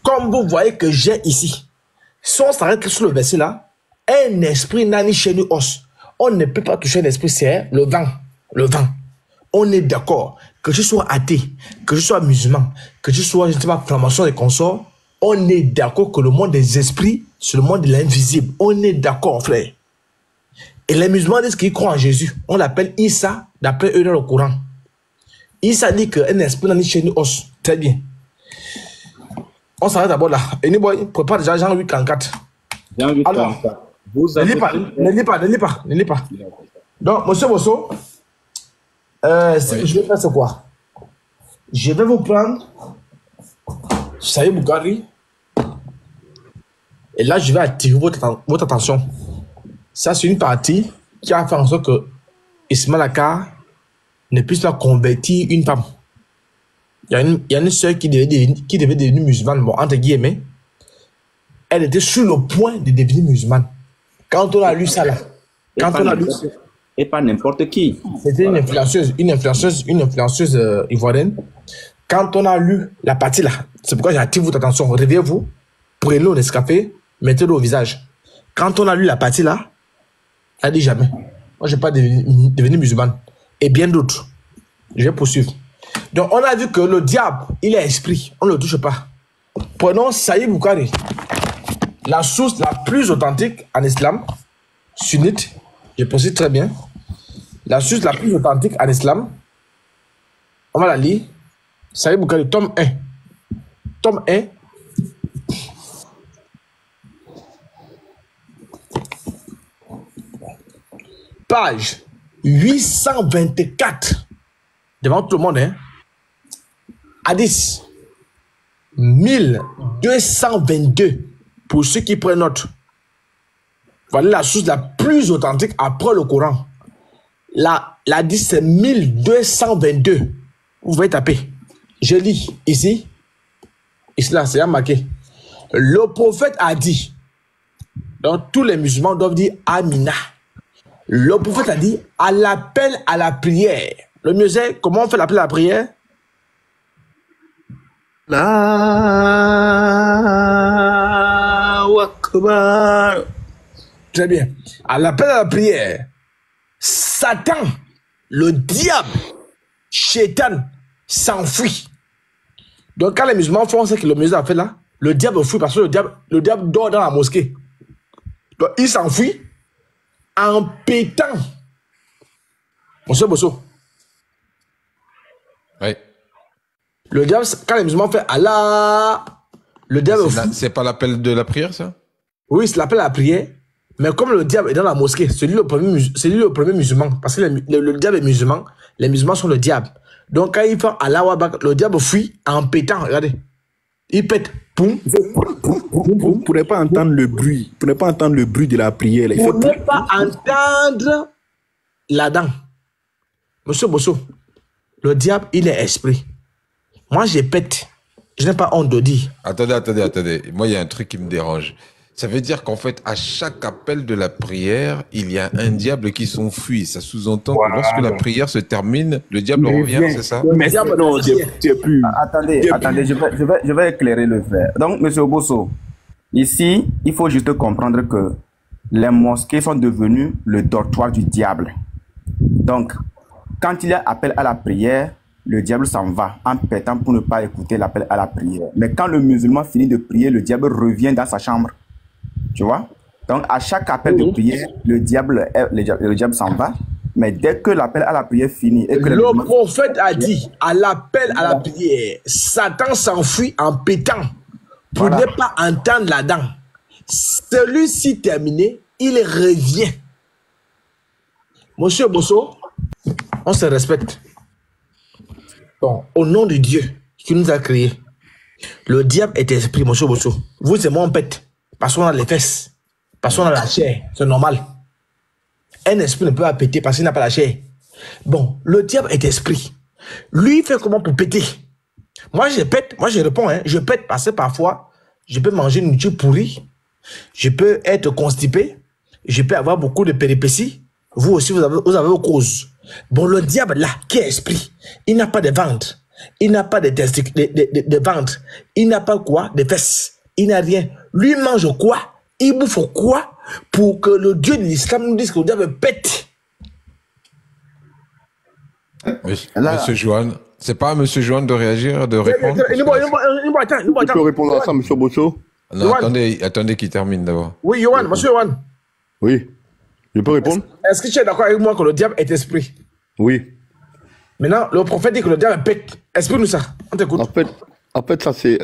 Comme vous voyez que j'ai ici. Si on s'arrête sur le verset là, un esprit n'a ni chair ni os. On ne peut pas toucher un esprit, c'est le vent. Le vent. On est d'accord. Que je sois athée, que je sois musulman, que je sois, je ne sais pas, franc-maçon et consorts, on est d'accord que le monde des esprits, c'est le monde de l'invisible. On est d'accord, frère. Et les musulmans disent qu'ils croient en Jésus. On l'appelle Issa, d'après eux dans le Coran. Il s'est dit qu'un esprit n'a ni chez nous os. Très bien. On s'arrête d'abord là. Et nous, prépare déjà Jean-Louis 44. Alors, ne lis pas. Donc, monsieur Bosso, ce que je vais faire, c'est quoi? Je vais vous prendre Saïd Boukari. Et là, je vais attirer votre attention. Ça, c'est une partie qui a fait en sorte que Ismaël Aka ne puisse pas convertir une femme. Il y a une sœur qui devait devenir musulmane, bon, entre guillemets. Elle était sur le point de devenir musulmane. Quand on a lu ça là, et pas n'importe qui. C'était une influenceuse ivoirienne. Quand on a lu la partie là, c'est pourquoi j'attire votre attention. Réveillez-vous, prenez le Nescafé, mettez-le au visage. Quand on a lu la partie là, elle a dit jamais. Moi, je ne vais pas devenir musulmane. Et bien d'autres. Je vais poursuivre. Donc, on a vu que le diable, il est esprit. On ne le touche pas. Prenons Saïd Boukari, la source la plus authentique en islam, sunnite, je précise très bien. La source la plus authentique en islam, on va la lire. Saïd Boukari, tome 1. Tome 1. Page 824. Devant tout le monde, hein. Hadith 1222. Pour ceux qui prennent note. Voilà la source la plus authentique après le Coran. L'hadith c'est 1222. Vous pouvez taper. Je lis ici. Ici là, c'est marqué. Le prophète a dit. Donc tous les musulmans doivent dire Amina. Le prophète a dit à l'appel à la prière. Le mieux c'est, comment on fait l'appel à la prière? Allahu Akbar. Très bien. À l'appel à la prière, Satan, le diable, Shaitan, s'enfuit. Donc quand les musulmans font ce que le musulman a fait là, le diable fuit parce que le diable dort dans la mosquée. Donc il s'enfuit en pétant. Monsieur Bosso. Oui. Le diable, quand les musulmans font Allah, le diable... C'est pas l'appel de la prière, ça? Oui, c'est l'appel à la prière. Mais comme le diable est dans la mosquée, c'est lui le premier musulman. Parce que le diable est musulman, les musulmans sont le diable. Donc quand il fait Allah, le diable fuit en pétant. Regardez. Il pète. Poum. Vous ne pourrez pas entendre le bruit. Vous ne pourrez pas entendre le bruit de la prière. Vous ne pourrez pas entendre la dent. Monsieur Bosso, le diable, il est esprit. Moi, je pète. Je n'ai pas honte de dire. Attendez. Moi, il y a un truc qui me dérange. Ça veut dire qu'en fait, à chaque appel de la prière, il y a un diable qui s'enfuit. Ça sous-entend que lorsque la prière se termine, le diable revient, c'est ça? Mais non, plus. Attendez, je vais éclairer le fait. Donc, monsieur Bosso, ici, il faut juste comprendre que les mosquées sont devenues le dortoir du diable. Donc, quand il y a appel à la prière, le diable s'en va en pétant pour ne pas écouter l'appel à la prière. Mais quand le musulman finit de prier, le diable revient dans sa chambre. Tu vois? Donc, à chaque appel de prière, le diable s'en va. Mais dès que l'appel à la prière finit... Et que le prophète a dit, à l'appel à la prière, Satan s'enfuit en pétant pour ne pas entendre la dent. Celui-ci terminé, il revient. Monsieur Bosso, on se respecte. Bon, au nom de Dieu qui nous a créés, le diable est esprit, monsieur Bosso. Vous et moi, on pète. Parce qu'on a les fesses. Parce qu'on a la chair. C'est normal. Un esprit ne peut pas péter parce qu'il n'a pas la chair. Bon, le diable est esprit. Lui, il fait comment pour péter? Moi, je pète. Moi, je réponds. Hein, je pète parce que parfois, je peux manger une nourriture pourrie. Je peux être constipé. Je peux avoir beaucoup de péripéties. Vous aussi, vous avez vos causes. Bon, le diable, là, qui est esprit, il n'a pas de ventre. Il n'a pas de ventre. Il n'a pas quoi? De fesses. Il n'a rien. Lui mange quoi? Il bouffe quoi? Pour que le Dieu de l'islam nous dise que le diable pète. Monsieur Johan, c'est pas à Monsieur Johan de réagir, de répondre? Je peux répondre à ça, Monsieur Bosso? Non, attendez qu'il termine d'abord. Oui, Johan, Monsieur Johan. Oui. Je peux répondre? Est-ce que tu es d'accord avec moi que le diable est esprit? Oui. Maintenant, le prophète dit que le diable pète. Explique-nous ça. On t'écoute. En fait, ça c'est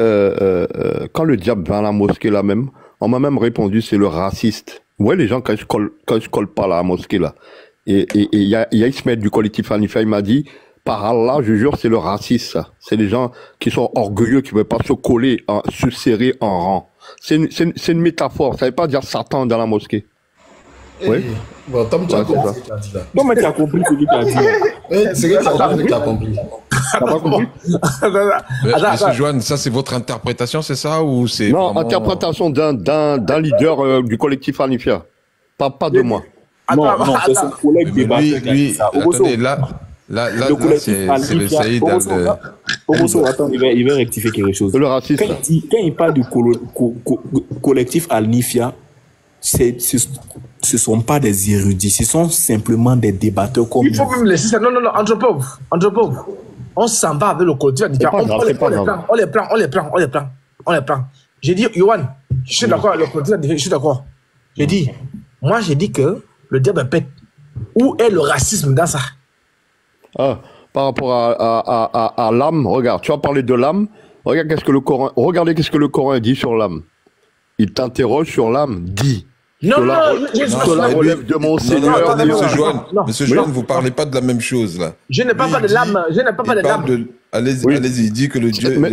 quand le diable vient à la mosquée là même, on m'a même répondu c'est le raciste. Ouais, les gens quand je colle pas à la mosquée là. Et il y a Ismaël du collectif Hanifa, il m'a dit par Allah, je jure, c'est le raciste ça. C'est les gens qui sont orgueilleux, qui veulent pas se coller, se serrer en rang. C'est une métaphore. Ça veut pas dire Satan dans la mosquée. Oui. Bon, Tom, tu as compris ce qu'il a dit là. Non, mais tu as compris ce qu'il a dit. C'est que tu as compris. T'as pas compris? Monsieur Joanne, ça c'est votre interprétation, c'est ça ou c'est Non, vraiment... interprétation d'un leader du collectif Hanifa. Pas de moi. Non, c'est son collègue débatteur. Lui, attendez, là c'est le Saïd. Oboso, attends, il va rectifier quelque chose. Le raciste. Quand il parle du collectif Al-Nifia, ce sont pas des érudits, ce sont simplement des débatteurs comme il faut même laisser ça. Non, entre pauvres. On s'en va avec le collectif Al-Nifia. On les prend. J'ai dit, Yohan, je suis d'accord avec le collectif Al-Nifia, je suis d'accord. J'ai dit que le diable pète. Où est le racisme dans ça? Par rapport à l'âme, regarde, tu as parlé de l'âme. Regardez qu'est-ce que le Coran dit sur l'âme. Il t'interroge sur l'âme, dit. Cela relève de mon Seigneur. Attendez, Monsieur Joanne, vous parlez pas de la même chose là. Je n'ai pas parlé de l'âme. Allez-y, il dit que le Dieu. Non,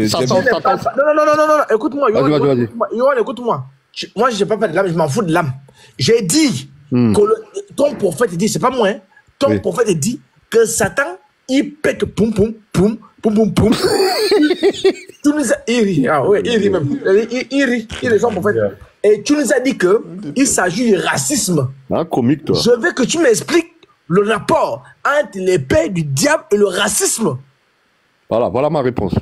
écoute-moi, Yohan, écoute-moi. Moi, je n'ai pas parlé de l'âme, je m'en fous de l'âme. J'ai dit que ton prophète dit, c'est pas moi, hein. Ton prophète dit que Satan, il pète poum. Tu nous as... Il rit même. Il rit, son prophète. Et tu nous as dit qu'il s'agit du racisme. Comique, toi. Je veux que tu m'expliques le rapport entre les pères du diable et le racisme. Voilà ma réponse.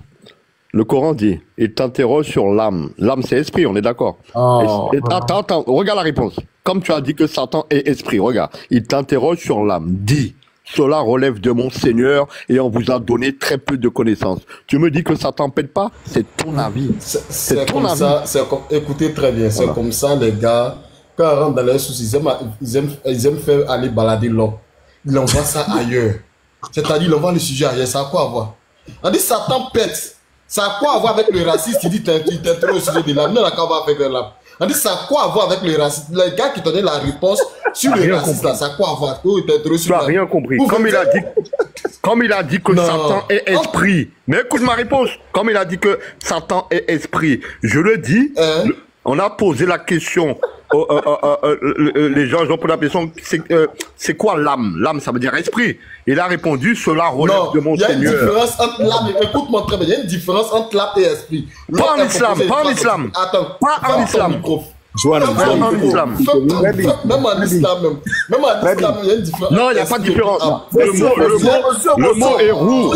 Le Coran dit, il t'interroge sur l'âme. L'âme, c'est esprit, on est d'accord. Attends, regarde la réponse. Comme tu as dit que Satan est esprit, regarde. Il t'interroge sur l'âme. Dit, cela relève de mon Seigneur et on vous a donné très peu de connaissances. Tu me dis que ça t'empêche pas? C'est ton avis. C'est ton avis. Écoutez très bien, c'est comme ça les gars, quand ils rentrent dans leurs soucis, ils aiment faire aller balader l'homme. Ils envoient ça ailleurs. C'est-à-dire, ils envoient le sujet ailleurs. Ça a quoi à voir? On dit Satan pète. Ça a quoi à voir avec le racisme qui dit t'interroges au sujet de l'âme? Non, ça a quoi à voir avec l'âme. On dit ça a quoi à voir avec le racisme? Les gars qui donnaient la réponse sur le racisme, ça a quoi à voir? Tu n'as rien compris. Comme il a dit que Satan est esprit. Mais écoute ma réponse. Comme il a dit que Satan est esprit, je le dis, on a posé la question. Les gens ont posé la question, c'est quoi l'âme? L'âme, ça veut dire esprit. Il a répondu, cela relève de mon Seigneur. Il y a une différence entre l'âme et... Écoute-moi très bien, il y a une différence entre l'âme et l'esprit. Pas en islam, pas en islam. Attends, pas en islam. Même en islam, il y a une différence. Non, il n'y a pas de différence. Le mot est roux.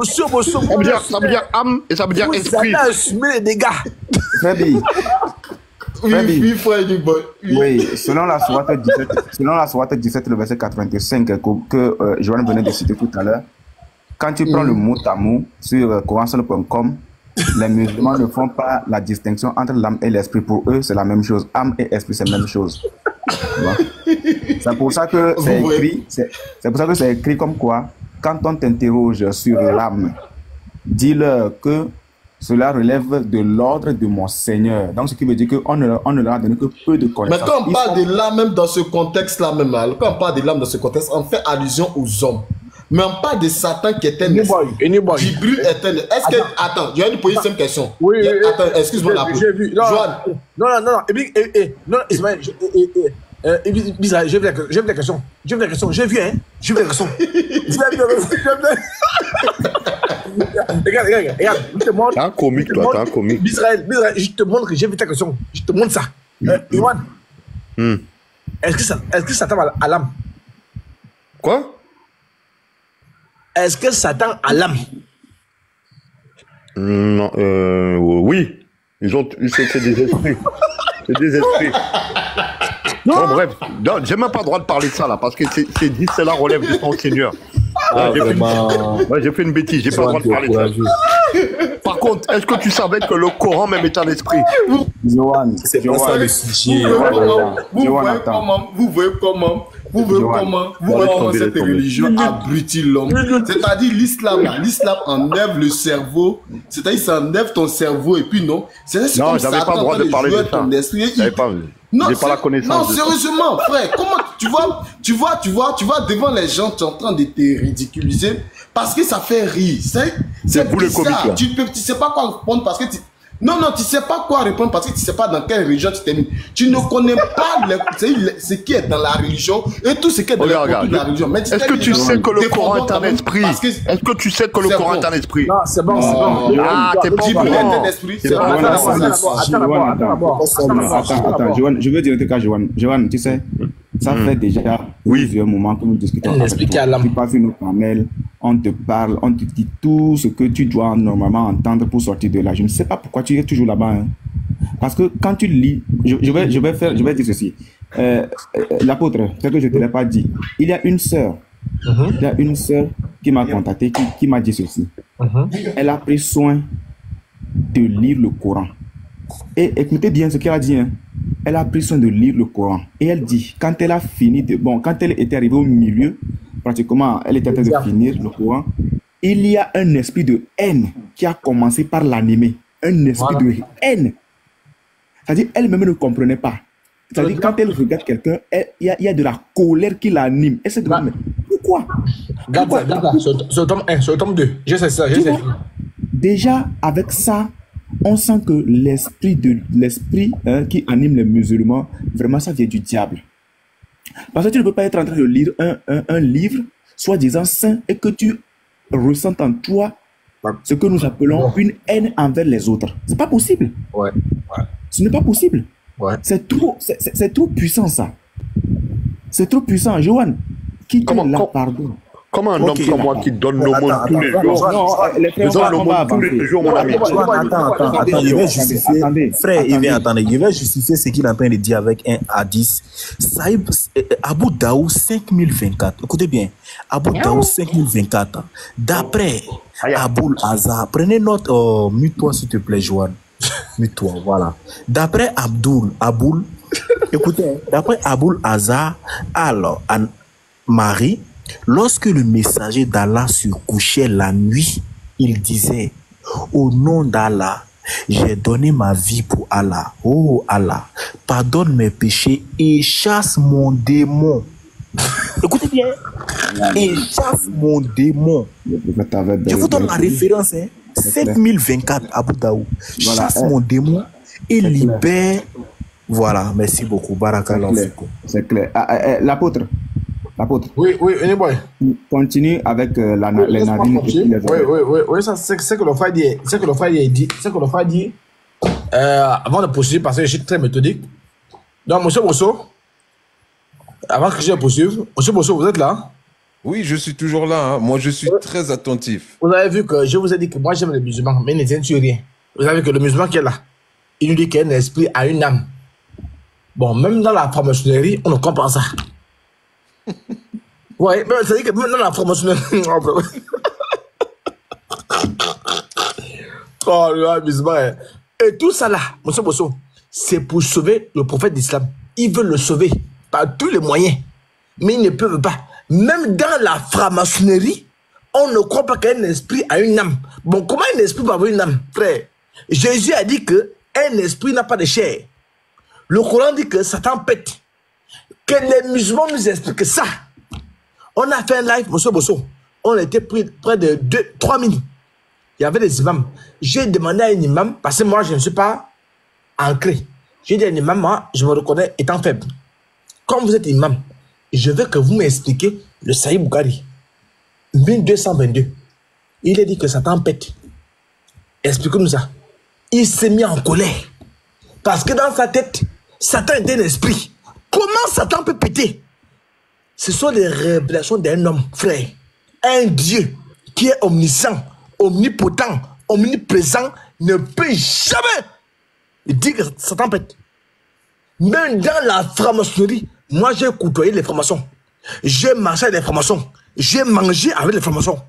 Ça veut dire âme et ça veut dire esprit. Assumez les dégâts. Oui, selon la sourate 17, le verset 85 que Joanne venait de citer tout à l'heure, quand tu prends le mot tamu sur coransol.com, les musulmans ne font pas la distinction entre l'âme et l'esprit. Pour eux, c'est la même chose. Âme et esprit, c'est la même chose. C'est pour ça que c'est écrit comme quoi, quand on t'interroge sur l'âme, dis-leur que cela relève de l'ordre de mon Seigneur. Donc, ce qui veut dire qu'on ne leur a donné que peu de connaissances. Mais quand on parle de l'âme, même dans ce contexte-là, quand on parle de l'âme dans ce contexte, on fait allusion aux hommes. Mais on parle de Satan qui est un esprit. Jibril est un... Est-ce que... Attends, je vais lui poser une simple question. Oui. Attends, excuse-moi la j'ai vu. Joanne. Non. Non, Ismaël. J'ai vu la question. J'ai vu la question. Regarde. Je te montre. T'es un comique, toi. T'es un comique. Israël, je te montre que j'ai vu ta question. Je te montre ça. Yohan. Est-ce que Satan a l'âme? Quoi? Est-ce que Satan a l'âme? Non, oui. C'est des esprits. C'est des esprits. Bon, bref. J'ai même pas le droit de parler de ça, là, parce que c'est dit, cela relève de ton Seigneur. J'ai fait une bêtise, j'ai pas le droit de parler de ça. Par contre, est-ce que tu savais que le Coran même est un esprit? Johan, c'est pas ça le sujet. Vous voyez comment Vous voyez comment cette religion abrutit l'homme. C'est-à-dire l'islam enlève le cerveau. C'est-à-dire ça enlève ton cerveau et puis non. C'est non, j'avais pas le droit de parler de ça. J'avais pas. J'ai pas la connaissance. Non, sérieusement, frère, comment tu vois devant les gens, tu es en train de te ridiculiser parce que ça fait rire. C'est pour le comique. Tu sais pas quoi répondre parce que non, tu sais pas quoi répondre parce que tu sais pas dans quelle religion tu t'es mis. Tu ne connais pas ce qui est dans la religion et tout ce qui est dans la religion. Est-ce que tu sais que le Coran est un esprit? Est-ce que tu sais que le Coran est un esprit? Non, c'est bon, c'est bon. Ah, t'es pas bon. Attends, je veux dire un truc à Johan. Johan, tu sais, ça fait déjà plusieurs moments que nous discutons. Tu passes une autre mail, on te parle, on te dit tout ce que tu dois normalement entendre pour sortir de là. Je ne sais pas pourquoi tu es toujours là-bas. Hein. Parce que quand tu lis, je vais dire ceci. L'apôtre, ce que je ne te l'ai pas dit. Il y a une sœur. Il y a une sœur qui m'a contacté, qui m'a dit ceci. Elle a pris soin de lire le Coran. Et écoutez bien ce qu'elle a dit. Hein. Elle a pris soin de lire le Coran. Et elle dit, quand elle a fini quand elle était arrivée au milieu, pratiquement, elle était en train de finir le Coran, il y a un esprit de haine qui a commencé par l'animer. Un esprit de haine. C'est-à-dire, elle-même ne comprenait pas. C'est-à-dire, quand elle regarde quelqu'un, il y a de la colère qui l'anime. Elle se demande, mais pourquoi? Regarde, sur le tome 1, sur le tome 2. Je sais ça, je sais. Déjà, avec ça, on sent que l'esprit qui anime les musulmans, vraiment, ça vient du diable. Parce que tu ne peux pas être en train de lire un livre, soi-disant saint, et que tu ressens en toi ce que nous appelons une haine envers les autres. C'est pas possible. Ce n'est pas possible. C'est trop puissant, ça. C'est trop puissant. Johan, qui te la pardonne? Comment un homme comme moi qui donne l'aumône tous les jours? Non, les frères, on va tous les jours, mon ami. Attends, je vais justifier. Frère, il vient attendre. Je vais justifier ce qu'il est en train de dire avec un hadith. Saïb, Abu Daoud 5024. Écoutez bien. Abu Daoud 5024. D'après Aboul Azhar, prenez note. Mute-toi s'il te plaît, Joanne. Mute-toi, voilà. D'après Aboul, écoutez, d'après Aboul Azhar, alors, Marie, lorsque le messager d'Allah se couchait la nuit, il disait, au nom d'Allah, j'ai donné ma vie pour Allah. Oh Allah, pardonne mes péchés et chasse mon démon. Écoutez bien, et chasse mon démon. Je vous donne la référence, hein. 5024 Abu Daoud. Chasse mon démon et libère. Voilà, merci beaucoup. Barakallah. C'est clair. L'apôtre. Oui, anyway. Continue avec les narines. Oui, ça c'est ce que le frère dit. C'est que le frère dit. Avant de poursuivre, parce que je suis très méthodique. Donc, monsieur Bosso, avant que je poursuive, monsieur Bosso, vous êtes là? Oui, je suis toujours là. Hein. Moi, je suis très attentif. Vous avez vu que je vous ai dit que moi, j'aime les musulmans, mais ils ne tiennent sur rien. Vous avez vu que le musulman qui est là, il nous dit qu'un esprit a une âme. Bon, même dans la franc-maçonnerie, on ne comprend ça. Ouais, mais c'est-à-dire que même dans la franc-maçonnerie... Oh, le musulman. Et tout ça là, monsieur Bosso, c'est pour sauver le prophète d'islam. Ils veulent le sauver par tous les moyens. Mais ils ne peuvent pas. Même dans la franc-maçonnerie, on ne croit pas qu'un esprit a une âme. Bon, comment un esprit peut avoir une âme, frère? Jésus a dit qu'un esprit n'a pas de chair. Le Coran dit que Satan pète. Que les musulmans nous expliquent ça. On a fait un live, monsieur Bosso. On était pris près de 3 minutes. Il y avait des imams. J'ai demandé à un imam, parce que moi, je ne suis pas ancré. J'ai dit à un imam, moi, je me reconnais étant faible. Comme vous êtes imam, je veux que vous m'expliquiez le Sahih Bukhari. 1222. Il a dit que Satan pète. Expliquez-nous ça. Il s'est mis en colère. Parce que dans sa tête, Satan est un esprit. Comment Satan peut péter? Ce sont les révélations d'un homme, frère. Un Dieu qui est omniscient, omnipotent, omniprésent, ne peut jamais dire que Satan pète. Même dans la franc-maçonnerie, moi j'ai côtoyé les francs-maçons. J'ai marché avec les francs-maçons. J'ai mangé avec les francs-maçons.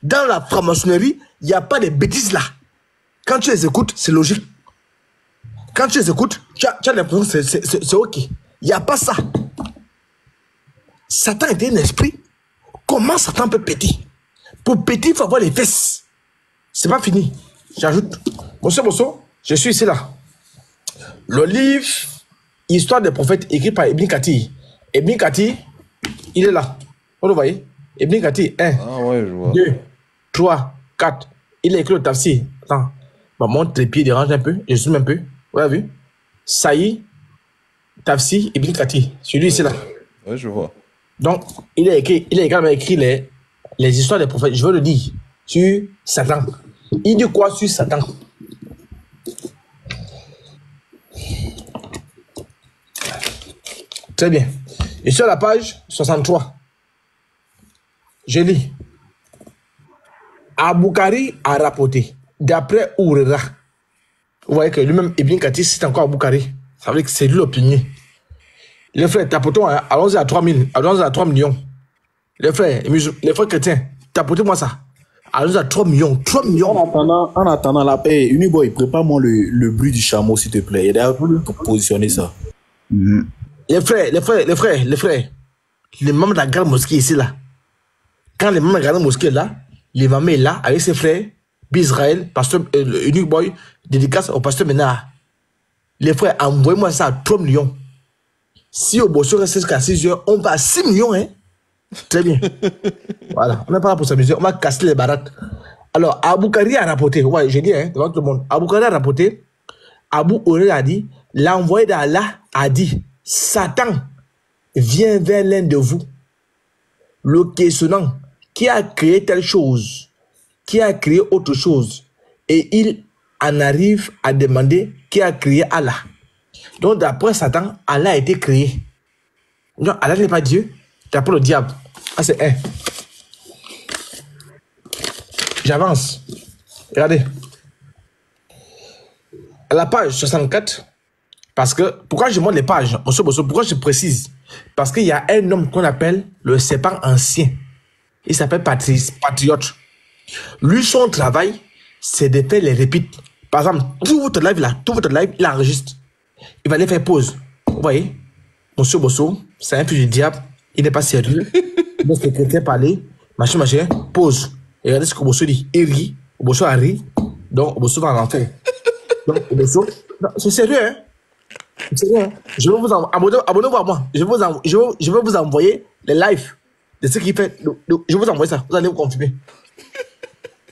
Dans la franc-maçonnerie, il n'y a pas de bêtises là. Quand tu les écoutes, c'est logique. Quand tu les écoutes, tu as l'impression que c'est ok. Il n'y a pas ça. Satan était un esprit. Comment Satan peut péter? Pour péter, il faut avoir les fesses. C'est pas fini. J'ajoute. Monsieur Bosso, je suis ici là. Le livre Histoire des prophètes écrit par Ibn Kathir. Ibn Kathir, il est là. Vous le voyez? Ibn Kathir, 1, 2, 3, 4. Il a écrit le tafsir. Attends. Bah, montre les pieds, dérange un peu. Je zoome un peu. Vous avez vu? Saïd, tafsir, Ibn Kathir. Celui ici là. Ouais, je vois. Donc, il a également écrit les histoires des prophètes. Je veux le dire. Sur Satan. Il dit quoi sur Satan? Très bien. Et sur la page 63, je lis. Aboukari a rapporté, d'après Ourera. Vous voyez que lui-même, Ibn Kathir, c'est encore Aboukari. Ça veut dire que c'est lui l'opinion. Les frères, tapotons, allons-y à 3 000, allons-y à 3 millions. Les frères chrétiens, tapotez-moi ça. Allons-y à 3 millions, 3 millions. En attendant la paix, Uniboy, prépare-moi le bruit du chameau, s'il te plaît. Et d'ailleurs, pour positionner ça. Les frères, les membres de la grande mosquée ici, là. Quand les membres de la grande mosquée là, l'imam est là, avec ses frères, Bisraël, pasteur, Unique Boy, dédicace au pasteur Ménard. Les frères, envoyez-moi ça à 3 millions. Si au Bosso reste jusqu'à 6 heures, on va à 6 millions, hein. Très bien. Voilà, on n'est pas là pour s'amuser, on va casser les baraques. Alors, Aboukari a rapporté, ouais, j'ai dit, hein, devant tout le monde. Aboukari a rapporté, Abou Oré a dit, l'envoyé d'Allah a dit, Satan vient vers l'un de vous, le questionnant, qui a créé telle chose, qui a créé autre chose, et il en arrive à demander qui a créé Allah. Donc, d'après Satan, Allah a été créé. Non, Allah n'est pas Dieu, d'après le diable. Ah, c'est un. J'avance. Regardez. À la page 64, parce que, pourquoi je montre les pages, pourquoi je précise? Parce qu'il y a un homme qu'on appelle le serpent ancien. Il s'appelle Patriote. Lui, son travail, c'est de faire les répites. Par exemple, tout votre live, il enregistre. Il va aller faire pause. Vous voyez? Monsieur Bosso, c'est un fils du diable. Il n'est pas sérieux. Il laisse les chrétiens parler. Machin. Pause. Et regardez ce que Bosso dit. Il rit. Bosso a ri. Donc, Bosso va en enfer. Donc, Bosso, c'est sérieux, hein? C'est sérieux, hein? Je vais vous abonnez-vous à moi. Je vais vous envoyer les lives de ce qu'il fait. Je vais vous envoyer ça. Vous allez vous confirmer.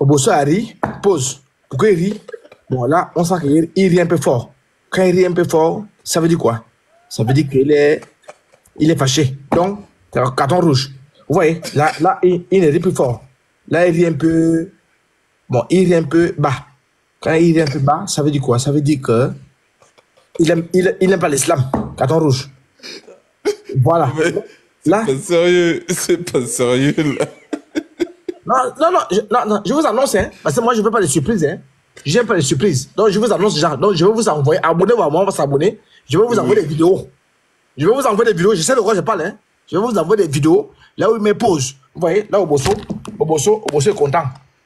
Bosso a ri. Pause. Pourquoi il rit? Bon, là, on sent qu'il rit un peu fort. Quand il rit un peu fort, ça veut dire quoi? Ça veut dire qu'il est fâché. Donc, c'est un carton rouge. Vous voyez, là il ne rit plus fort. Là, il rit un peu... Bon, il rit un peu bas. Quand il rit un peu bas, ça veut dire quoi? Ça veut dire que il aime pas l'islam. Carton rouge. Voilà. Là... C'est pas sérieux, là. Non, je vous annonce, hein, parce que moi, je ne veux pas de surprises, hein. J'aime pas les surprises. Donc, je vous annonce déjà. Donc, je vais vous envoyer. Abonnez-vous à moi, on va s'abonner. Je vais vous envoyer des vidéos. Je sais de quoi je parle, hein. Je vais vous envoyer des vidéos. Là où il met pause. Vous voyez, là, au Bosso est content.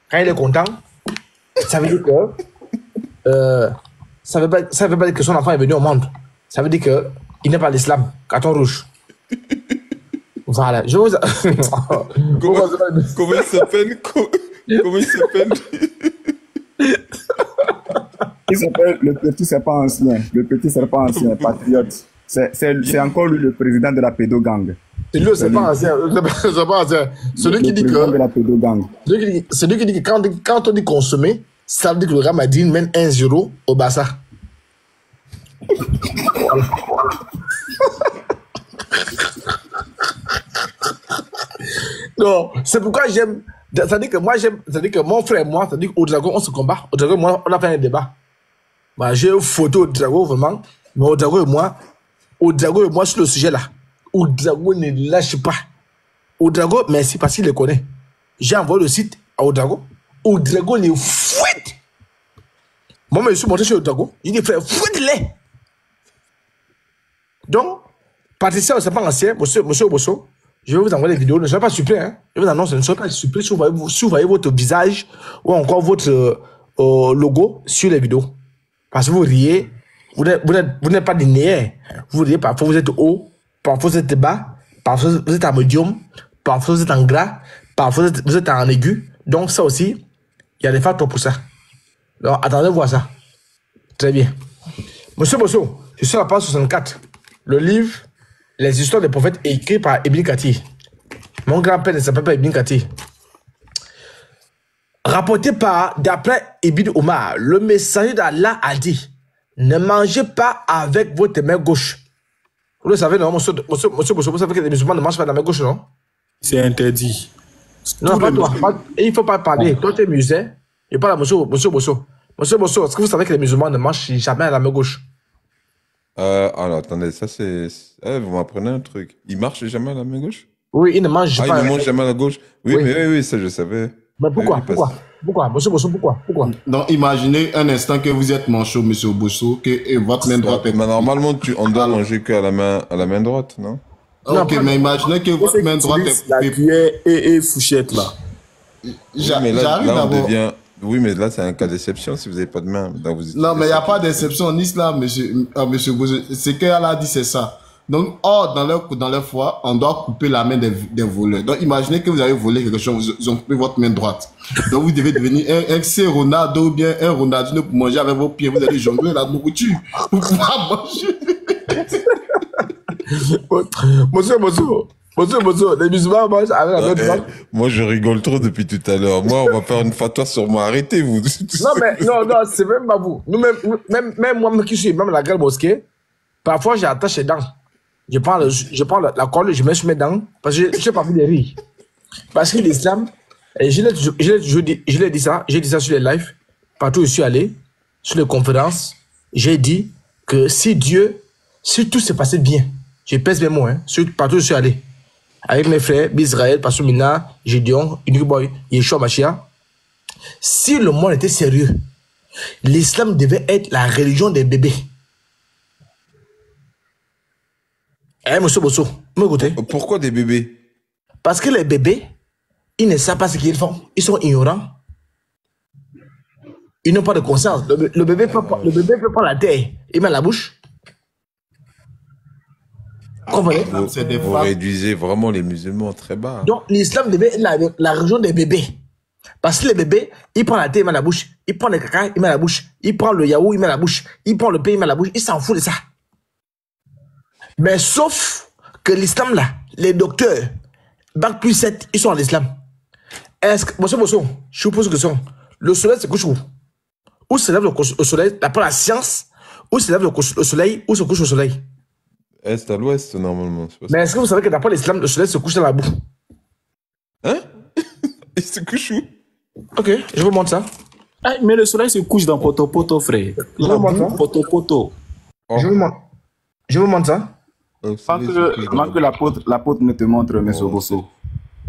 Quand il est content, ça veut dire que... ça veut pas dire que son enfant est venu au monde. Ça veut dire qu'il n'est pas l'islam. Carton rouge. Voilà. Je vous... Comment il s'appelle? Comment il s'appelle? Il s'appelle le petit serpent ancien. Le petit serpent ancien, Patriote. C'est encore lui le président de la pédogang. C'est lui le serpent ancien. Celui qui dit que... de la pédogang. Celui qui dit que quand on dit consommer, ça veut dire que le Ramadine mène 1-0 au Barça. Non, c'est pourquoi j'aime... Ça dit que moi j'aime... Ça dit que mon frère et moi, ça dit qu'au Dragon, on se combat. Au Dragon, moi, on a fait un débat. Bah, j'ai une photo au Dragon, vraiment. Mais au Dragon et moi, sur le sujet là, au Dragon ne lâche pas. Au Dragon, merci parce qu'il le connaît. J'ai envoyé le site à Dragon. Au Dragon, il fouette. Moi, je me suis monté sur le Dragon. Il dit, frère, fouette-les. Donc, Patricia, c'est pas ancien, monsieur Bosso. Je vais vous envoyer des vidéos. Ne soyez pas surpris, hein. Je vous annonce, ne soyez pas surpris si vous voyez votre visage ou encore votre logo sur les vidéos. Parce que vous riez, vous n'êtes pas linéaire. Vous riez, parfois vous êtes haut, parfois vous êtes bas, parfois vous êtes en médium, parfois vous êtes en gras, parfois vous êtes en aigu. Donc ça aussi, il y a des facteurs pour ça. Donc attendez voir ça. Très bien. Monsieur Bosso, je suis à la page 64. Le livre Les histoires des prophètes écrit par Ibn Kathir. Mon grand-père ne s'appelle pas Ibn Kathir. Rapporté par, d'après Ibn Omar, le messager d'Allah a dit, ne mangez pas avec votre main gauche. Vous le savez, non, monsieur Bosso, vous savez que les musulmans ne mangent pas de la main gauche, non? C'est interdit. Non, pas toi. Il ne faut pas parler. Toi, tu es musulman. Je parle à monsieur Bosso. Monsieur Bosso, est-ce que vous savez que les musulmans ne mangent jamais à la main gauche? Alors, attendez, ça c'est... vous m'apprenez un truc. Il marche jamais à la main gauche? Oui, il ne mange pas. Ah, il ne mange jamais à la gauche? Oui, oui. Mais oui, ça je savais. Mais pourquoi? Pourquoi? Monsieur Bosso, pourquoi? Donc, imaginez un instant que vous êtes manchot, monsieur Bosso, que votre main droite est... Mais normalement, on doit manger qu'à la main droite, non? Ok, mais imaginez que votre main droite est... La cuillère et fourchette, là. Mais là on devient... Oui, mais là, c'est un cas d'exception si vous n'avez pas de main. Non, mais il n'y a pas d'exception en islam, monsieur Bosso. Ce qu'Allah a dit, c'est ça. Donc, dans leur foi, on doit couper la main des voleurs. Donc, imaginez que vous avez volé quelque chose, ils ont coupé votre main droite. Donc, vous devez devenir un C. Ronaldo ou bien un Ronaldinho pour manger avec vos pieds. Vous allez jongler la nourriture. Vous pouvez manger. Monsieur Bosso, les musulmans mangent avec la main droite. Moi, je rigole trop depuis tout à l'heure. Moi, on va faire une fatwa sur moi. Arrêtez, vous. Non, c'est même pas vous. Même moi qui suis même la grande mosquée, parfois, j'attache les dents. Je prends la colle, je mets sur mes dents, parce que je n'ai pas envie de rire. Parce que l'islam, je l'ai dit ça sur les lives, partout où je suis allé, sur les conférences, j'ai dit que si tout s'est passé bien, je pèse mes mots, partout où je suis allé, avec mes frères, Bisraël, Pastor Mina, Gédéon, Uniboy, Yeshua Machia, si le monde était sérieux, l'islam devait être la religion des bébés. Monsieur Bosso, m'écoutez. Pourquoi des bébés? Parce que les bébés, ils ne savent pas ce qu'ils font. Ils sont ignorants. Ils n'ont pas de conscience. Le bébé peut prendre la terre. Il met la bouche. Comprenez? Vous réduisez vraiment les musulmans très bas. Donc, l'islam devait être la religion des bébés. Parce que les bébés, ils prennent la terre, ils mettent la bouche. Ils prennent le caca, ils mettent la bouche. Ils prennent le yaourt, ils mettent la bouche. Ils prennent le pain, ils mettent la bouche. Ils s'en foutent de ça. Mais sauf que l'islam là, les docteurs, Bac plus 7, ils sont en islam. Est-ce que, monsieur Bosso, je vous pose une question. Le soleil se couche où? Où se lève le soleil, d'après la science, où se lève le soleil, où se couche le soleil? Est à l'ouest, normalement. Mais est-ce que vous savez que d'après l'islam, le soleil se couche dans la boue? Hein? Il se couche où? Ok, je vous montre ça. Ah, mais le soleil se couche dans Poto, frère. Je vous montre ça. Poto. Oh. Je vous montre ça. Tant que l'apôtre ne te montre, monsieur Bosso.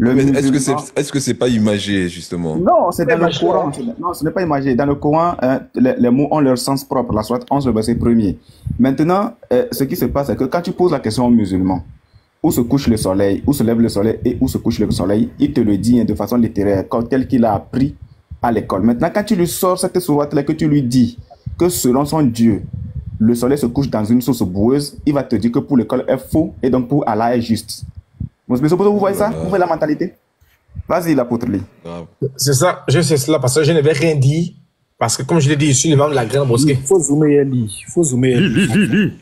Est-ce que c'est pas imagé, justement? Non, c'est dans le Coran. Non, ce n'est pas imagé. Dans le Coran, les mots ont leur sens propre. La sourate 11, le verset 1er. Maintenant, ce qui se passe, c'est que quand tu poses la question aux musulmans, où se couche le soleil, où se lève le soleil et où se couche le soleil, il te le dit de façon littéraire, tel qu'il a appris à l'école. Maintenant, quand tu lui sors cette sourate-là, que tu lui dis que selon son Dieu, le soleil se couche dans une source boueuse, il va te dire que pour l'école est faux et donc pour Allah est juste. Vous voyez ça? Vous voyez la mentalité? Vas-y, l'apôtre Lee. C'est ça, je sais cela parce que je ne vais rien dire. Parce que comme je l'ai dit, je suis l'imam de la grande mosquée. Il faut zoomer, Lee.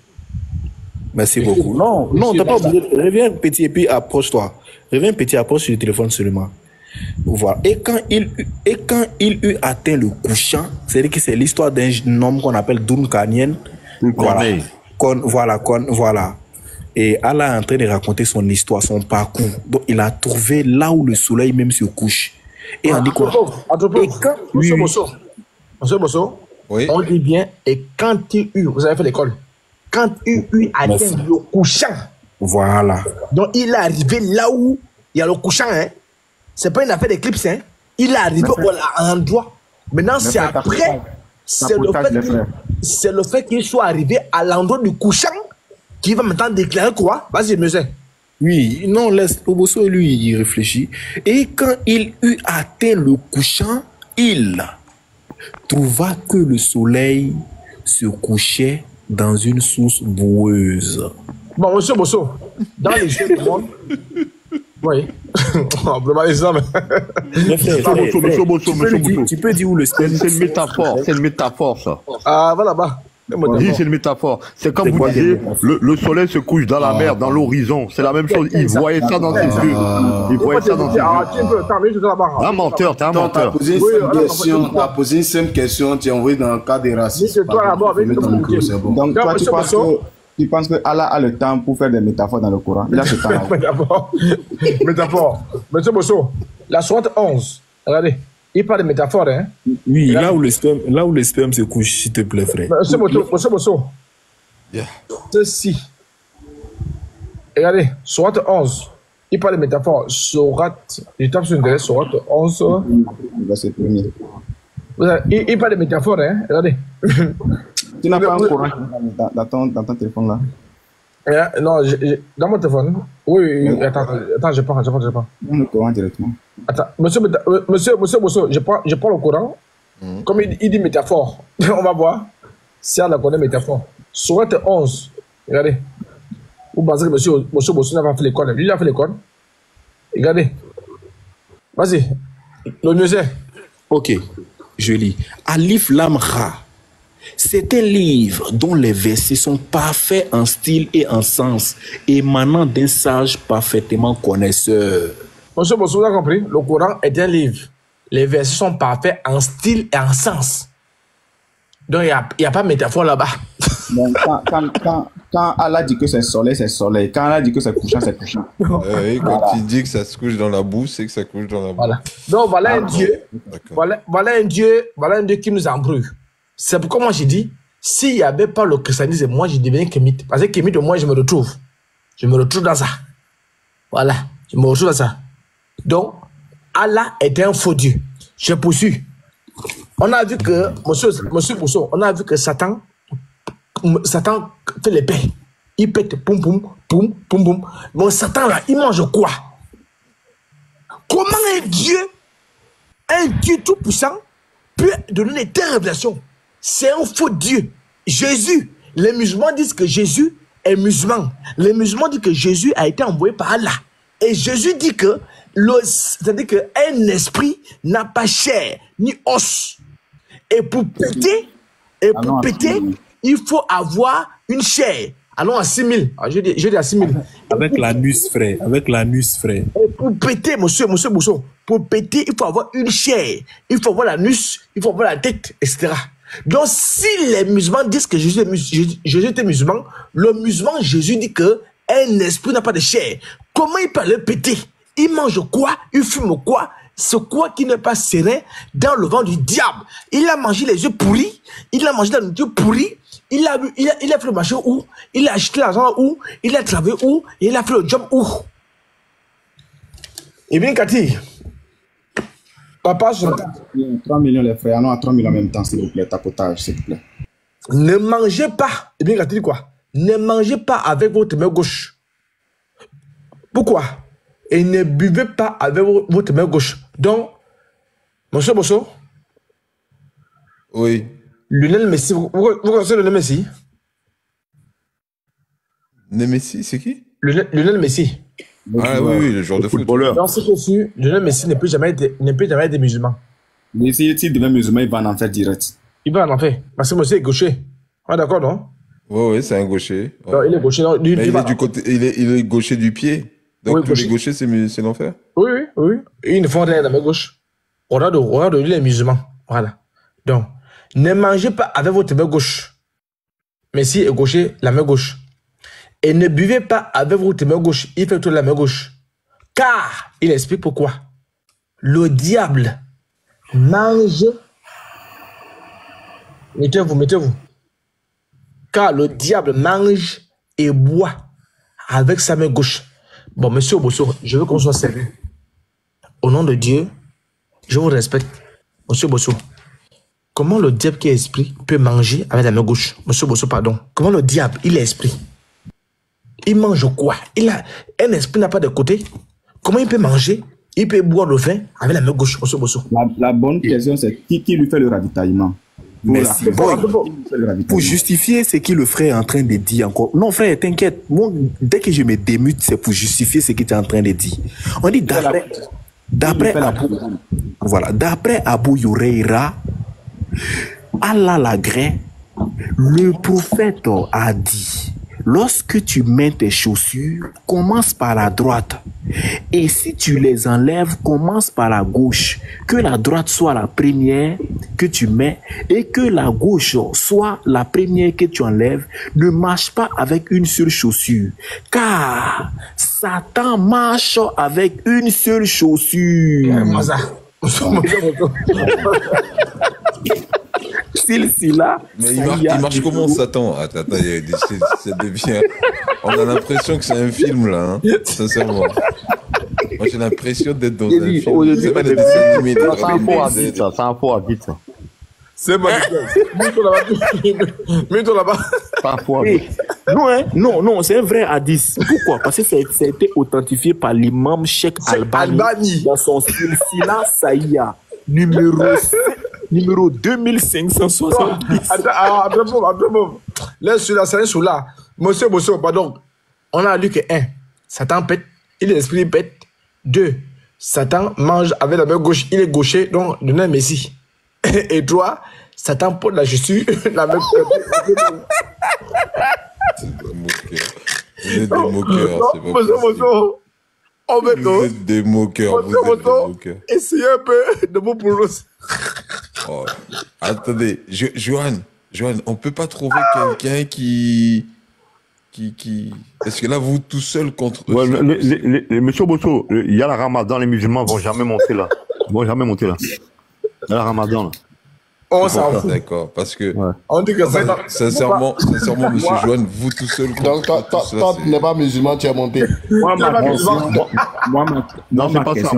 Merci beaucoup. Non, t'as pas oublié. Reviens petit et puis approche-toi. Approche sur le téléphone seulement. Voilà. Et quand il eut atteint le couchant, c'est-à-dire que c'est l'histoire d'un homme qu'on appelle Dun Kanyen. Voilà. Et Allah est en train de raconter son histoire, son parcours. Donc il a trouvé là où le soleil même se couche. Et on dit quoi? Monsieur Bosso, oui. On dit bien, et quand il eut, vous avez fait l'école, quand il eut atteint le couchant. Voilà. Donc il est arrivé là où il y a le couchant, hein. C'est pas une affaire d'éclipse, hein. Il est arrivé à l'endroit. Maintenant, c'est après. C'est le fait qu'il soit arrivé à l'endroit du couchant qui va maintenant déclarer quoi? Vas-y, monsieur. Oui, non, laisse Obosso, lui, il réfléchit. Et quand il eut atteint le couchant, il trouva que le soleil se couchait dans une source boueuse. Bon, monsieur Bosso, dans les jeux du monde, oui, on peut pas dire ça, mais... Monsieur Bosso, tu peux dire où le sperme... C'est une métaphore, ça. Ah, va là-bas. Oui, c'est une métaphore. C'est comme vous disiez, le soleil se couche dans la mer, dans l'horizon. C'est la même chose. Il voyait ça dans ses yeux. Il voyait ça dans ses yeux. Un menteur, t'es un menteur. T'as posé une simple question, tu es envoyé dans le cas des racistes. C'est toi là-bas, avec c'est bon. Donc, toi, tu penses que Allah a le temps pour faire des métaphores dans le Coran? Il a ce temps-là. Métaphore. Monsieur Bosso, la sourate 11, regardez. Il parle de métaphore, hein? Oui, là où le sperme se couche, s'il te plaît, frère. Monsieur Bosso. Yeah. Ceci. Regardez, sourate 11. Il parle de métaphore. Sourate, je tape sur une télé, sourate 11. Il parle de métaphore, hein? Regardez. Tu n'as pas un Coran dans ton téléphone là? Non, dans mon téléphone. Oui, attends, je prends. Le Coran directement. Attends, monsieur Bosso, je prends le Coran. Comme il dit métaphore. On va voir si on la connaît métaphore. Sourate 11. Regardez. Vous pensez que monsieur Bosso n'a pas fait l'école? Lui, il a fait l'école. Regardez. Vas-y. Le musée. Ok, je lis. Alif Lam Ra. C'est un livre dont les versets sont parfaits en style et en sens, émanant d'un sage parfaitement connaisseur. Monsieur Bosso, vous avez compris? Le Coran est un livre. Les versets sont parfaits en style et en sens. Donc, il n'y a pas de métaphore là-bas. Donc, quand Allah dit que c'est soleil, c'est soleil. Quand Allah dit que c'est couchant, c'est couchant. Oui, quand il dit que ça se couche dans la boue, c'est que ça couche dans la boue. Voilà. Donc, voilà un Dieu. Voilà un Dieu qui nous embrouille. C'est pourquoi moi j'ai dit, s'il n'y avait pas le christianisme, moi je devenais kémite. Parce que kémite, au moins je me retrouve. Je me retrouve dans ça. Voilà. Je me retrouve dans ça. Donc, Allah est un faux Dieu. Je poursuis. On a vu que, monsieur Bosso, on a vu que Satan fait les paix. Il pète, poum, poum, poum, poum, poum. Bon, Satan là, il mange quoi? Comment un Dieu tout puissant, peut donner des révélations? C'est un faux Dieu. Jésus, les musulmans disent que Jésus est musulman. Les musulmans disent que Jésus a été envoyé par Allah. Et Jésus dit que, c'est-à-dire qu'un esprit n'a pas chair ni os. Et pour péter, il faut avoir une chair. Allons à 6000. Je dis à 6000. Avec l'anus, frère. Avec l'anus, frère. Et pour péter, monsieur Bosso, pour péter, il faut avoir une chair. Il faut avoir l'anus, il faut avoir la tête, etc. Donc, si les musulmans disent que Jésus était musulman, le musulman, Jésus dit que un esprit n'a pas de chair. Comment il peut le péter? Il mange quoi? Il fume quoi? C'est quoi qui n'est pas serein dans le ventre du diable? Il a mangé les œufs pourris, il a mangé la nourriture pourrie, il a fait le marché où? Il a acheté l'argent où? Il a travaillé où? Et il a fait le job où? Eh bien, Cathy, papa, je... 3 millions les frères, non à 3 millions en même temps, s'il vous plaît, tapotage, s'il vous plaît. Ne mangez pas, eh bien, Cathy, quoi? Ne mangez pas avec votre main gauche. Pourquoi? Et ne buvez pas avec votre main gauche. Donc, monsieur Bosso? Oui. Lionel Messi, vous connaissez Lionel Messi? Messi, c'est qui? Lionel Messi. Ah oui, le joueur de footballeur. Dans ce cas-ci, Lionel Messi ne peut jamais être musulman. Mais s'il devient musulman, il va en enfer direct. Il va en enfer. Parce que monsieur est gaucher. Ah, d'accord, non? Oui, c'est un gaucher. Non, il est gaucher. Non, mais il est du côté, il est gaucher du pied. Donc, oui, tous les gauchers, c'est l'enfer? Oui. Ils ne font rien dans la main gauche. Regarde, lui, les musulmans. Voilà. Donc, ne mangez pas avec votre main gauche. Messi est gaucher, la main gauche. Et ne buvez pas avec votre main gauche. Il fait tout la main gauche. Car, il explique pourquoi. Le diable mange. Mettez-vous. Car le diable mange et boit avec sa main gauche. Bon, monsieur Bosso, je veux qu'on soit sérieux. Au nom de Dieu, je vous respecte. Monsieur Bosso, comment le diable qui est esprit peut manger avec la main gauche? Monsieur Bosso, pardon. Comment le diable, il est esprit? Il mange quoi? Un esprit n'a pas de côté. Comment il peut manger? Il peut boire le vin avec la main gauche, monsieur Bosso. La bonne question, c'est qui lui fait le ravitaillement? Merci. Pour justifier ce que le frère est en train de dire encore. Non, frère, t'inquiète. Moi, dès que je me démute, c'est pour justifier ce que tu es en train de dire. On dit d'après Abu Huraira, Allah l'agrée, le prophète a dit, lorsque tu mets tes chaussures, commence par la droite. Et si tu les enlèves, commence par la gauche. Que la droite soit la première que tu mets et que la gauche soit la première que tu enlèves. Ne marche pas avec une seule chaussure. Car Satan marche avec une seule chaussure. Mais il marche comment, Satan? Attends, ça devient... On a l'impression que c'est un film, là, hein, sincèrement. Moi, j'ai l'impression d'être dans un film. C'est pas des dessins animés. C'est un faux à vite, ça. C'est magnifique. Mets-toi là-bas. C'est un faux à vite. Non, c'est un vrai hadith. Pourquoi? Parce que ça a été authentifié par l'imam Cheikh Albani dans son Silsila Saïa, numéro 2570. Attends. Laisse celui-là, c'est un celui-là. Monsieur, pardon. On a lu que 1. Satan pète, il est l'esprit pète. 2. Satan mange avec la main gauche, il est gaucher, donc de un messie. Et 3. Satan porte la chaussure, la main. Vous êtes des moqueurs. Vous êtes des moqueurs. Essayez un peu de vous prononcer. Oh. Attendez, Johan, on peut pas trouver quelqu'un qui... Parce que là, vous tout seul contre... Ouais, monsieur Bosso, il y a la Ramadan, les musulmans vont jamais monter là. Il y a la Ramadan là. On s'en fout. D'accord, parce que... Ouais. On dit que ça... Sincèrement, monsieur Johan, vous tout seul contre... Donc, toi, tu n'es pas musulman, tu es monté. Non, c'est pas ça.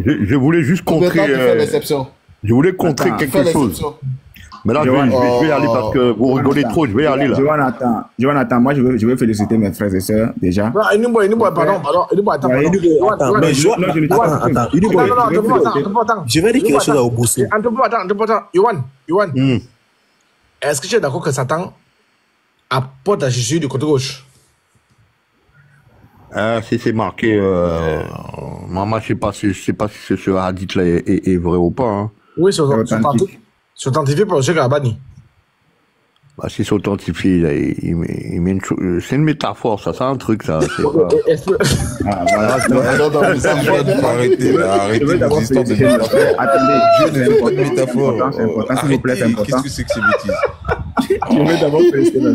Je voulais juste contrer... Je voulais contrer quelque chose. Mais là, je vais y aller parce que vous rigolez trop, je vais y aller là. Jonathan, moi je veux féliciter mes frères et sœurs déjà. Non, pardon. Je vais dire quelque chose à Obosso. Attends. Yohan. Est-ce que tu es d'accord que Satan apporte la chaussure du côté gauche? Si c'est marqué, maman, je sais pas si ce hadith là est vrai ou pas. Hein. Oui, c'est authentifié par le Cheikh Albani. Bah, si c'est authentifié, là, c'est une métaphore, ça, c'est un truc, ça. Arrêtez vos histoires de métaphore. Attendez, c'est important, s'il vous plaît, c'est important. Qu'est-ce que c'est que ces bêtises? Je veux d'abord féliciter